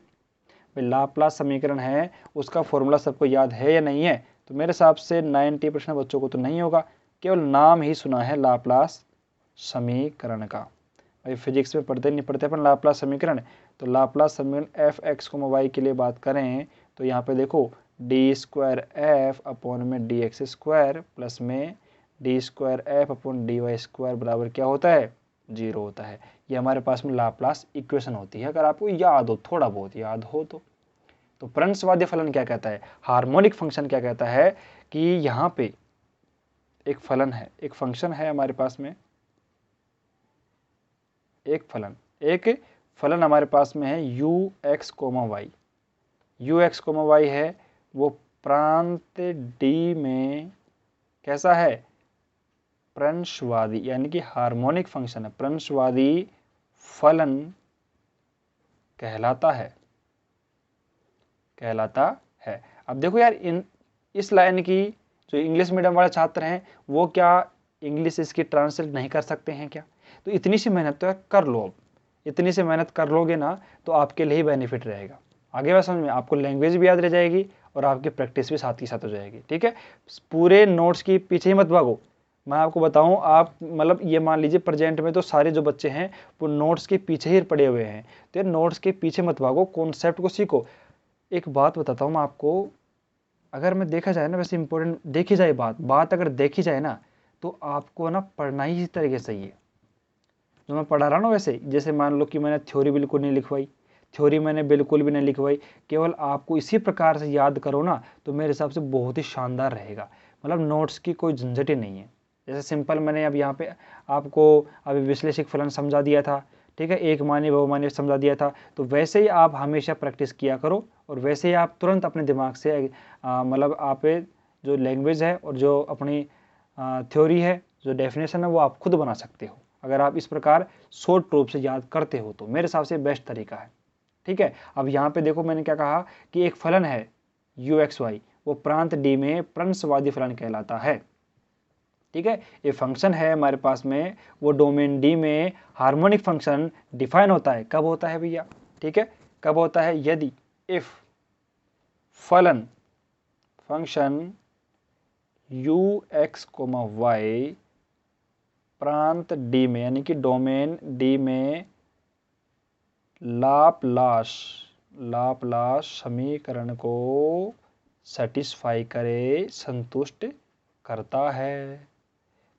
Speaker 1: भाई लाप्लास समीकरण है, उसका फॉर्मूला सबको याद है या नहीं है? तो मेरे हिसाब से 90% बच्चों को तो नहीं होगा, केवल नाम ही सुना है लाप्लास समीकरण का। भाई फिजिक्स में पढ़ते नहीं पढ़ते अपन लाप्लास समीकरण, तो लाप्लास समीकरण एफ एक्स को वाई के लिए बात करें तो यहाँ पे देखो डी स्क्वायर एफ अपॉन में डी एक्स स्क्वायर प्लस में d square f upon d y square बराबर क्या होता है? 0 होता है। ये हमारे पास में लाप्लास इक्वेशन होती है, अगर आपको याद हो, थोड़ा बहुत याद हो तो प्रंशवादी फलन क्या कहता है, हार्मोनिक फंक्शन क्या कहता है कि यहाँ पे एक फलन है, एक फंक्शन है हमारे पास में, एक फलन हमारे पास में है u x, y, u x, y है, वो प्रांत D में कैसा है? प्रंशवादी, यानी कि हार्मोनिक फंक्शन है, प्रंशवादी फलन कहलाता है। अब देखो यार, इस लाइन की जो इंग्लिश मीडियम वाले छात्र हैं वो क्या इंग्लिश इसकी ट्रांसलेट नहीं कर सकते हैं क्या? तो इतनी सी मेहनत तो कर लो, अब इतनी सी मेहनत कर लोगे ना तो आपके लिए ही बेनिफिट रहेगा। आगे बात समझ में, आपको लैंग्वेज भी याद रह जाएगी और आपकी प्रैक्टिस भी साथ ही साथ हो जाएगी। ठीक है, पूरे नोट्स की पीछे ही मत भागो। मैं आपको बताऊं, आप मतलब ये मान लीजिए प्रेजेंट में तो सारे जो बच्चे हैं वो नोट्स के पीछे ही पड़े हुए हैं, तो नोट्स के पीछे मत भागो, कॉन्सेप्ट को सीखो। एक बात बताता हूँ मैं आपको, अगर मैं देखा जाए ना, वैसे इंपॉर्टेंट देखी जाए बात अगर देखी जाए ना तो आपको ना पढ़ना ही इस तरीके से ही है जो मैं पढ़ा रहा हूँ ना। वैसे जैसे मान लो कि मैंने थ्योरी बिल्कुल नहीं लिखवाई, थ्योरी मैंने बिल्कुल भी नहीं लिखवाई, केवल आपको इसी प्रकार से याद करो ना तो मेरे हिसाब से बहुत ही शानदार रहेगा। मतलब नोट्स की कोई झंझट ही नहीं है। जैसे सिंपल मैंने अब यहाँ पे आपको अभी विश्लेषिक फलन समझा दिया था, ठीक है, एक मानी बहुमानी समझा दिया था, तो वैसे ही आप हमेशा प्रैक्टिस किया करो और वैसे ही आप तुरंत अपने दिमाग से मतलब आप जो लैंग्वेज है और जो अपनी थ्योरी है, जो डेफिनेशन है, वो आप खुद बना सकते हो। अगर आप इस प्रकार शॉर्ट रूप से याद करते हो तो मेरे हिसाब से बेस्ट तरीका है। ठीक है, अब यहाँ पे देखो मैंने क्या कहा कि एक फलन है यू एक्स वाई, वो प्रांत डी में प्रंशवादी फलन कहलाता है। ठीक है, ये फंक्शन है हमारे पास में, वो डोमेन डी में हार्मोनिक फंक्शन डिफाइन होता है। कब होता है भैया? ठीक है, कब होता है? यदि if function u x y प्रांत डी में, यानी कि डोमेन डी में लाप्लास समीकरण को सेटिस्फाई करे, संतुष्ट करता है,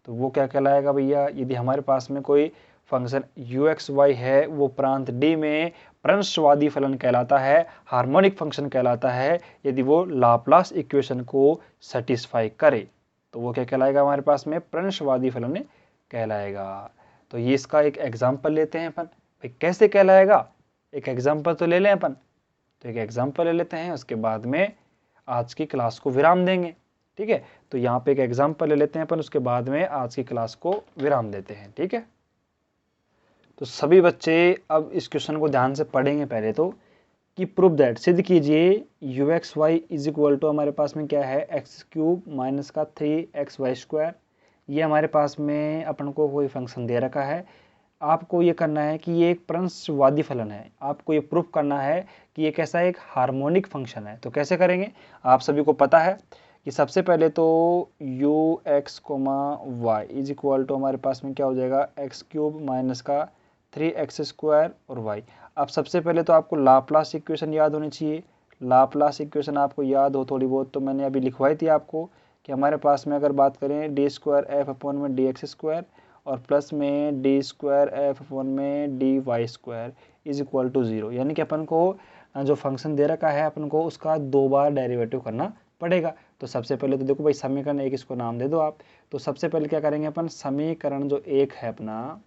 Speaker 1: तो वो क्या कहलाएगा भैया? यदि हमारे पास में कोई फंक्शन यू एक्स वाई है, वो प्रांत डी में प्रंशवादी फलन कहलाता है, हार्मोनिक फंक्शन कहलाता है, यदि वो लाप्लास इक्वेशन को सेटिस्फाई करे तो वो क्या कहलाएगा? हमारे पास में प्रंशवादी फलन कहलाएगा। तो ये इसका एक एग्जाम्पल लेते हैं अपन। भाई कैसे कहलाएगा? एक एग्जाम्पल तो ले लें अपन। तो एक एग्जाम्पल ले लेते हैं, उसके बाद में आज की क्लास को विराम देंगे। ठीक है, तो यहाँ पे एक एग्जाम्पल ले लेते हैं अपन, उसके बाद में आज की क्लास को विराम देते हैं। ठीक है, तो सभी बच्चे अब इस क्वेश्चन को ध्यान से पढ़ेंगे पहले तो, कि प्रूव दैट, सिद्ध कीजिए u x y is equal to, हमारे पास में क्या है, एक्स क्यूब माइनस का 3xy स्क्वायर। ये हमारे पास में अपन को कोई फंक्शन दे रखा है, आपको ये करना है कि ये एक प्रंशवादी फलन है, आपको ये प्रूफ करना है कि ये कैसा एक हार्मोनिक फंक्शन है। तो कैसे करेंगे? आप सभी को पता है कि सबसे पहले तो u x y is equal to हमारे पास में क्या हो जाएगा, एक्स क्यूब माइनस का 3x स्क्वायर और y। अब सबसे पहले तो आपको लाप्लास इक्वेशन याद होनी चाहिए। लाप्लास इक्वेशन आपको याद हो थोड़ी बहुत, तो मैंने अभी लिखवाई थी आपको कि हमारे पास में अगर बात करें डी स्क्वायर एफ अपॉन में डी एक्स स्क्वायर, और प्लस में डी स्क्वायर एफ अपॉन में d y square is equal to 0, यानी कि अपन को जो फंक्शन दे रखा है अपन को उसका 2 बार डेरिवेटिव करना पड़ेगा। तो सबसे पहले तो देखो भाई समीकरण 1 इसको नाम दे दो आप। तो सबसे पहले क्या करेंगे अपन, समीकरण जो 1 है अपना,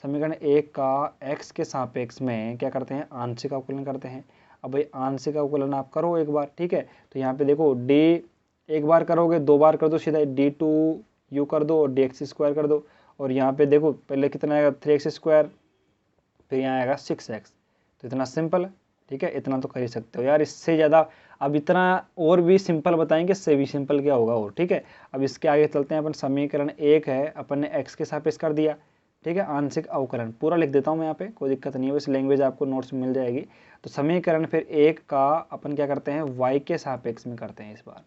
Speaker 1: समीकरण 1 का x के सापेक्ष में क्या करते हैं, आंशिक अवकलन करते हैं। अब भाई आंशिक अवकलन आप करो एक बार, ठीक है। तो यहाँ पे देखो d एक बार करोगे, 2 बार कर दो सीधा d2u कर दो और dx स्क्वायर कर दो। और यहाँ पे देखो पहले कितना आएगा 3x स्क्वायर, फिर यहाँ आएगा 6x। तो इतना सिंपल है, ठीक है, इतना तो कर ही सकते हो यार। इससे ज़्यादा अब इतना और भी सिंपल बताएंगे, इससे भी सिंपल क्या होगा और, ठीक है। अब इसके आगे चलते हैं अपन। समीकरण 1 है, अपन ने x के सापेक्ष कर दिया, ठीक है, आंशिक अवकलन पूरा लिख देता हूँ मैं यहाँ पे, कोई दिक्कत नहीं है, बस लैंग्वेज आपको नोट्स में मिल जाएगी। तो समीकरण फिर 1 का अपन क्या करते हैं, y के सापेक्ष में करते हैं। इस बार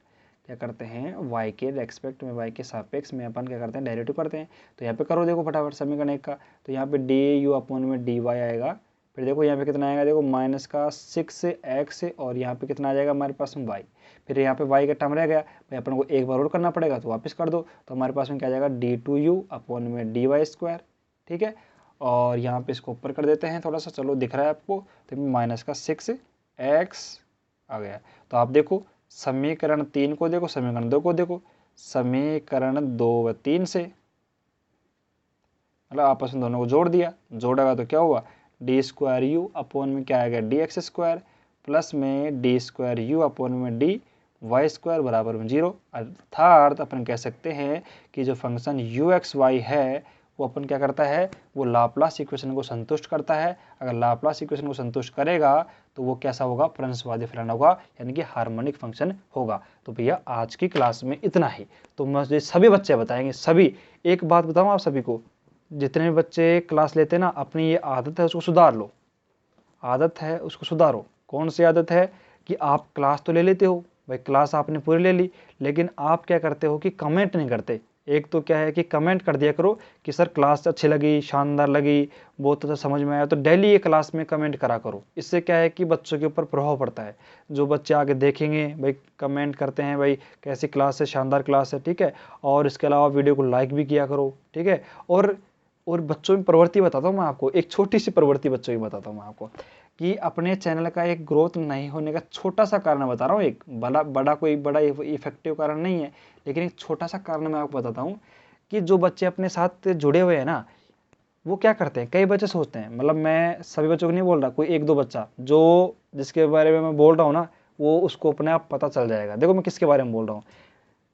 Speaker 1: क्या करते हैं, y के रेस्पेक्ट में, y के सापेक्ष में अपन क्या करते हैं, डेरिवेटिव करते हैं। तो यहाँ पे करो देखो फटाफट समीकरण 1 का। तो यहाँ पे डी यू अपॉन में डी वाई आएगा। फिर देखो यहाँ पे कितना आएगा, देखो माइनस का 6x और यहाँ पे कितना आ जाएगा हमारे पास में y। फिर यहाँ पे y का टर्म रह गया, भाई अपन को एक बार और करना पड़ेगा, तो वापस कर दो। तो हमारे पास में क्या आ जाएगा, d2u अपॉन में डी वाई स्क्वायर, ठीक है। और यहाँ पे इसको ऊपर कर देते हैं थोड़ा सा, चलो दिख रहा है आपको, तो माइनस का 6x आ गया। तो आप देखो समीकरण 3 को देखो, समीकरण 2 को देखो, समीकरण 2 व 3 से मतलब आपस में दोनों को जोड़ दिया, जोड़ेगा तो क्या हुआ, डी स्क्वायर यू अपॉन में क्या आएगा, डी एक्स स्क्वायर प्लस में डी स्क्वायर यू अपॉन में डी वाई स्क्वायर बराबर में 0। अर्थात अपन कह सकते हैं कि जो फंक्शन यू एक्स वाई है वो अपन क्या करता है, वो लाप्लास इक्वेशन को संतुष्ट करता है। अगर लाप्लास इक्वेशन को संतुष्ट करेगा तो वो कैसा होगा, प्रंशवादी फलन होगा, यानी कि हार्मोनिक फंक्शन होगा। तो भैया आज की क्लास में इतना ही। तो मुझे सभी बच्चे बताएंगे, सभी। एक बात बताऊँ आप सभी को, जितने भी बच्चे क्लास लेते हैं ना, अपनी ये आदत है उसको सुधार लो, आदत है उसको सुधारो। कौन सी आदत है कि आप क्लास तो ले लेते हो भाई, क्लास आपने पूरी ले ली, लेकिन आप क्या करते हो कि कमेंट नहीं करते। एक तो क्या है कि कमेंट कर दिया करो कि सर क्लास अच्छी लगी, शानदार लगी, बहुत अच्छा समझ में आया। तो डेली ये क्लास में कमेंट करा करो। इससे क्या है कि बच्चों के ऊपर प्रभाव पड़ता है। जो बच्चे आगे देखेंगे भाई कमेंट करते हैं भाई कैसी क्लास है, शानदार क्लास है, ठीक है। और इसके अलावा वीडियो को लाइक भी किया करो, ठीक है। और बच्चों में प्रवृत्ति बताता हूँ मैं आपको, एक छोटी सी प्रवृत्ति बच्चों की बताता हूँ मैं आपको, कि अपने चैनल का एक ग्रोथ नहीं होने का छोटा सा कारण बता रहा हूँ। एक बड़ा कोई बड़ा इफेक्टिव कारण नहीं है, लेकिन एक छोटा सा कारण मैं आपको बताता हूँ कि जो बच्चे अपने साथ जुड़े हुए हैं ना, वो क्या करते हैं, कई बच्चे सोचते हैं, मतलब मैं सभी बच्चों को नहीं बोल रहा, कोई एक दो बच्चा जो जिसके बारे में मैं बोल रहा हूँ ना, वो उसको अपने आप पता चल जाएगा। देखो मैं किसके बारे में बोल रहा हूँ।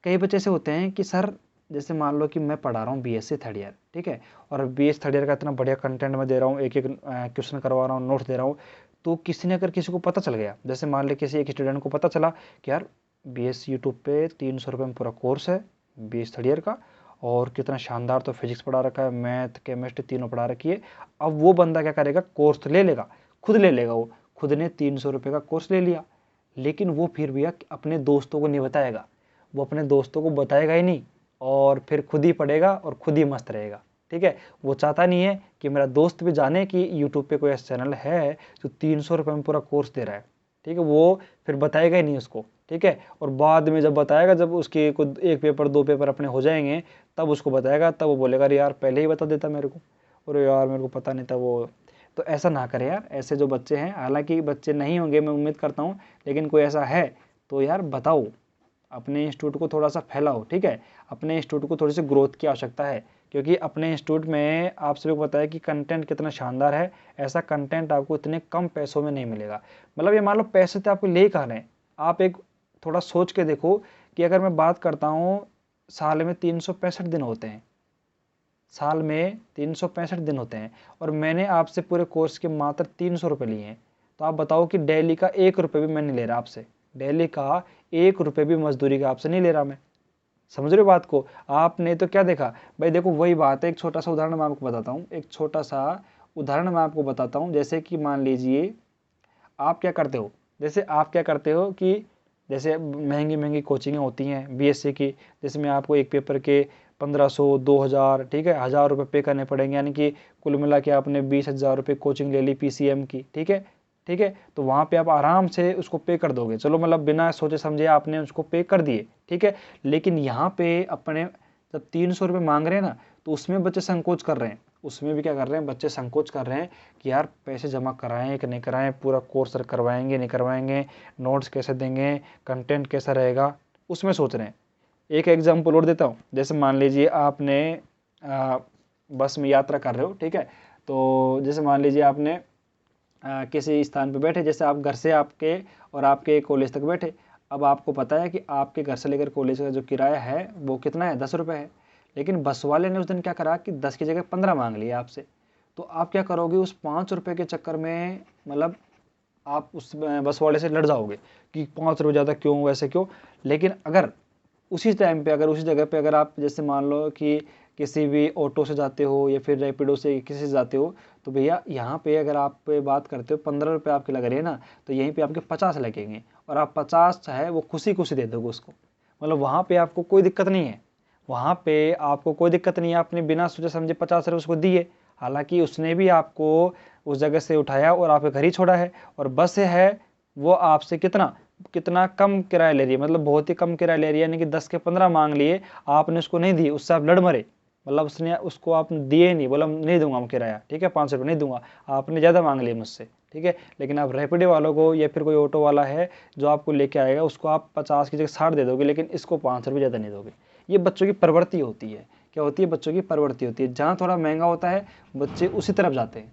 Speaker 1: कई बच्चे ऐसे होते हैं कि सर जैसे मान लो कि मैं पढ़ा रहा हूँ बीएससी थर्ड ईयर, ठीक है, और बीएससी थर्ड ईयर का इतना बढ़िया कंटेंट मैं दे रहा हूँ, एक एक क्वेश्चन करवा रहा हूँ, नोट्स दे रहा हूँ। तो किसी ने अगर किसी को पता चल गया, जैसे मान लो किसी एक स्टूडेंट को पता चला कि यार बीएससी यूट्यूब पे 300 रुपये में पूरा कोर्स है बीएससी थर्ड ईयर का, और कितना शानदार, तो फिजिक्स पढ़ा रखा है, मैथ केमिस्ट्री तीनों पढ़ा रखी है। अब वो बंदा क्या करेगा, कोर्स तो ले लेगा, खुद ले लेगा, वो खुद ने 300 रुपये का कोर्स ले लिया, लेकिन वो फिर भी अपने दोस्तों को नहीं बताएगा, वो अपने दोस्तों को बताएगा ही नहीं, और फिर खुद ही पढ़ेगा और खुद ही मस्त रहेगा, ठीक है। वो चाहता नहीं है कि मेरा दोस्त भी जाने कि यूट्यूब पे कोई ऐसा चैनल है जो 300 रुपये में पूरा कोर्स दे रहा है, ठीक है। वो फिर बताएगा ही नहीं उसको, ठीक है। और बाद में जब बताएगा, जब उसके कुछ एक पेपर दो पेपर अपने हो जाएंगे, तब उसको बताएगा, तब वो बोलेगा अरे यार पहले ही बता देता मेरे को, अरे यार मेरे को पता नहीं था वो। तो ऐसा ना करें यार, ऐसे जो बच्चे हैं, हालांकि बच्चे नहीं होंगे मैं उम्मीद करता हूँ, लेकिन कोई ऐसा है तो यार बताओ, अपने इंस्टीट्यूट को थोड़ा सा फैलाओ, ठीक है। अपने इंस्टीट्यूट को थोड़ी सी ग्रोथ की आवश्यकता है, क्योंकि अपने इंस्टीट्यूट में आप सभी को पता है कि कंटेंट कितना शानदार है। ऐसा कंटेंट आपको इतने कम पैसों में नहीं मिलेगा। मतलब ये मान लो पैसे तो आपको ले कहाँ रहे हैं, आप एक थोड़ा सोच के देखो कि अगर मैं बात करता हूँ, साल में 365 दिन होते हैं, साल में 365 दिन होते हैं, और मैंने आपसे पूरे कोर्स के मात्र 300 रुपये लिए हैं। तो आप बताओ कि डेली का 1 रुपये भी मैं नहीं ले रहा आपसे, डेली का 1 रुपये भी मजदूरी का आपसे नहीं ले रहा मैं। समझ रहे हो बात को। आपने तो क्या देखा भाई, देखो वही बात है, एक छोटा सा उदाहरण मैं आपको बताता हूँ, एक छोटा सा उदाहरण मैं आपको बताता हूँ। जैसे कि मान लीजिए आप क्या करते हो, जैसे आप क्या करते हो कि जैसे महंगी महंगी कोचिंगें होती हैं बीएससी की, जिसमें आपको एक पेपर के 1500 2000, ठीक है, 1000 रुपये पे करने पड़ेंगे, यानी कि कुल मिला के आपने 20,000 रुपये कोचिंग ले ली पीसीएम की, ठीक है, ठीक है। तो वहाँ पे आप आराम से उसको पे कर दोगे, चलो मतलब बिना सोचे समझे आपने उसको पे कर दिए, ठीक है। लेकिन यहाँ पे अपने जब 300 रुपये मांग रहे हैं ना, तो उसमें बच्चे संकोच कर रहे हैं, उसमें भी क्या कर रहे हैं, बच्चे संकोच कर रहे हैं कि यार पैसे जमा कराएं कि नहीं कराएं, पूरा कोर्स करवाएंगे नहीं करवाएंगे, नोट्स कैसे देंगे, कंटेंट कैसा रहेगा, उसमें सोच रहे हैं। एक एग्जाम्पल और देता हूँ, जैसे मान लीजिए आपने बस में यात्रा कर रहे हो, ठीक है, तो जैसे मान लीजिए आपने किसी स्थान पे बैठे, जैसे आप घर से आपके और आपके कॉलेज तक बैठे। अब आपको पता है कि आपके घर से लेकर कॉलेज का जो किराया है वो कितना है, 10 रुपये है, लेकिन बस वाले ने उस दिन क्या करा कि 10 की जगह 15 मांग लिया आपसे। तो आप क्या करोगे, उस 5 रुपये के चक्कर में मतलब आप उस बस वाले से लड़ जाओगे कि 5 रुपये ज़्यादा क्यों, वैसे क्यों। लेकिन अगर उसी टाइम पे, अगर उसी जगह पे अगर आप जैसे मान लो कि किसी भी ऑटो से जाते हो या फिर रैपिडो से किसी से जाते हो, तो भैया यहाँ पे अगर आप पे बात करते हो 15 रुपये आपके लग रहे हैं ना, तो यहीं पे आपके 50 लगेंगे और आप 50 है वो खुशी खुशी दे दोगे उसको। मतलब वहाँ पे आपको कोई दिक्कत नहीं है, वहाँ पे आपको कोई दिक्कत नहीं है, आपने बिना सोचे समझे 50 रुपये उसको दिए। हालांकि उसने भी आपको उस जगह से उठाया और आपके घर ही छोड़ा है, और बस है वो आपसे कितना कितना कम किराया ले रही है, मतलब बहुत ही कम किराया ले रही है, यानी कि 10 के 15 मांग लिए, आपने उसको नहीं दिए, उससे आप लड़ मरे। मतलब उसने उसको आप दिए नहीं, बोला नहीं दूंगा मैं किराया, ठीक है 5 रुपये नहीं दूंगा, आपने ज़्यादा मांग लिए मुझसे, ठीक है। लेकिन आप रैपिडो वालों को या फिर कोई ऑटो वाला है जो आपको लेके आएगा, उसको आप 50 की जगह 60 दे दोगे, लेकिन इसको 5 रुपये ज़्यादा नहीं दोगे। ये बच्चों की प्रवृत्ति होती है। क्या होती है, बच्चों की प्रवृत्ति होती है, जहाँ थोड़ा महंगा होता है बच्चे उसी तरफ जाते हैं,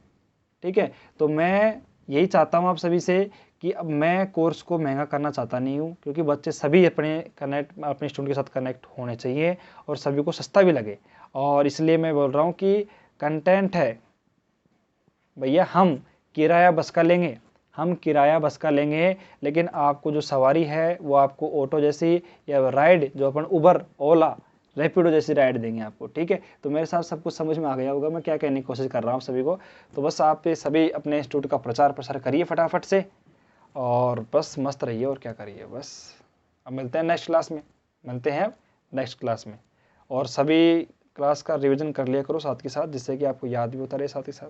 Speaker 1: ठीक है। तो मैं यही चाहता हूँ आप सभी से कि अब मैं कोर्स को महंगा करना चाहता नहीं हूँ, क्योंकि बच्चे सभी अपने स्टूडेंट के साथ कनेक्ट होने चाहिए और सभी को सस्ता भी लगे। और इसलिए मैं बोल रहा हूँ कि कंटेंट है भैया, हम किराया बस का लेंगे, हम किराया बस का लेंगे, लेकिन आपको जो सवारी है वो आपको ऑटो जैसी या राइड जो अपन उबर ओला रैपिडो जैसी राइड देंगे आपको, ठीक है। तो मेरे साथ सब कुछ समझ में आ गया होगा मैं क्या कहने की कोशिश कर रहा हूँ सभी को। तो बस आप ये सभी अपने इंस्टीट्यूट का प्रचार प्रसार करिए फटाफट से, और बस मस्त रहिए और क्या करिए बस। अब मिलते हैं नेक्स्ट क्लास में, मिलते हैं नेक्स्ट क्लास में। और सभी क्लास का रिवीजन कर लिया करो साथ के साथ, जिससे कि आपको याद भी होता रहे साथ ही साथ।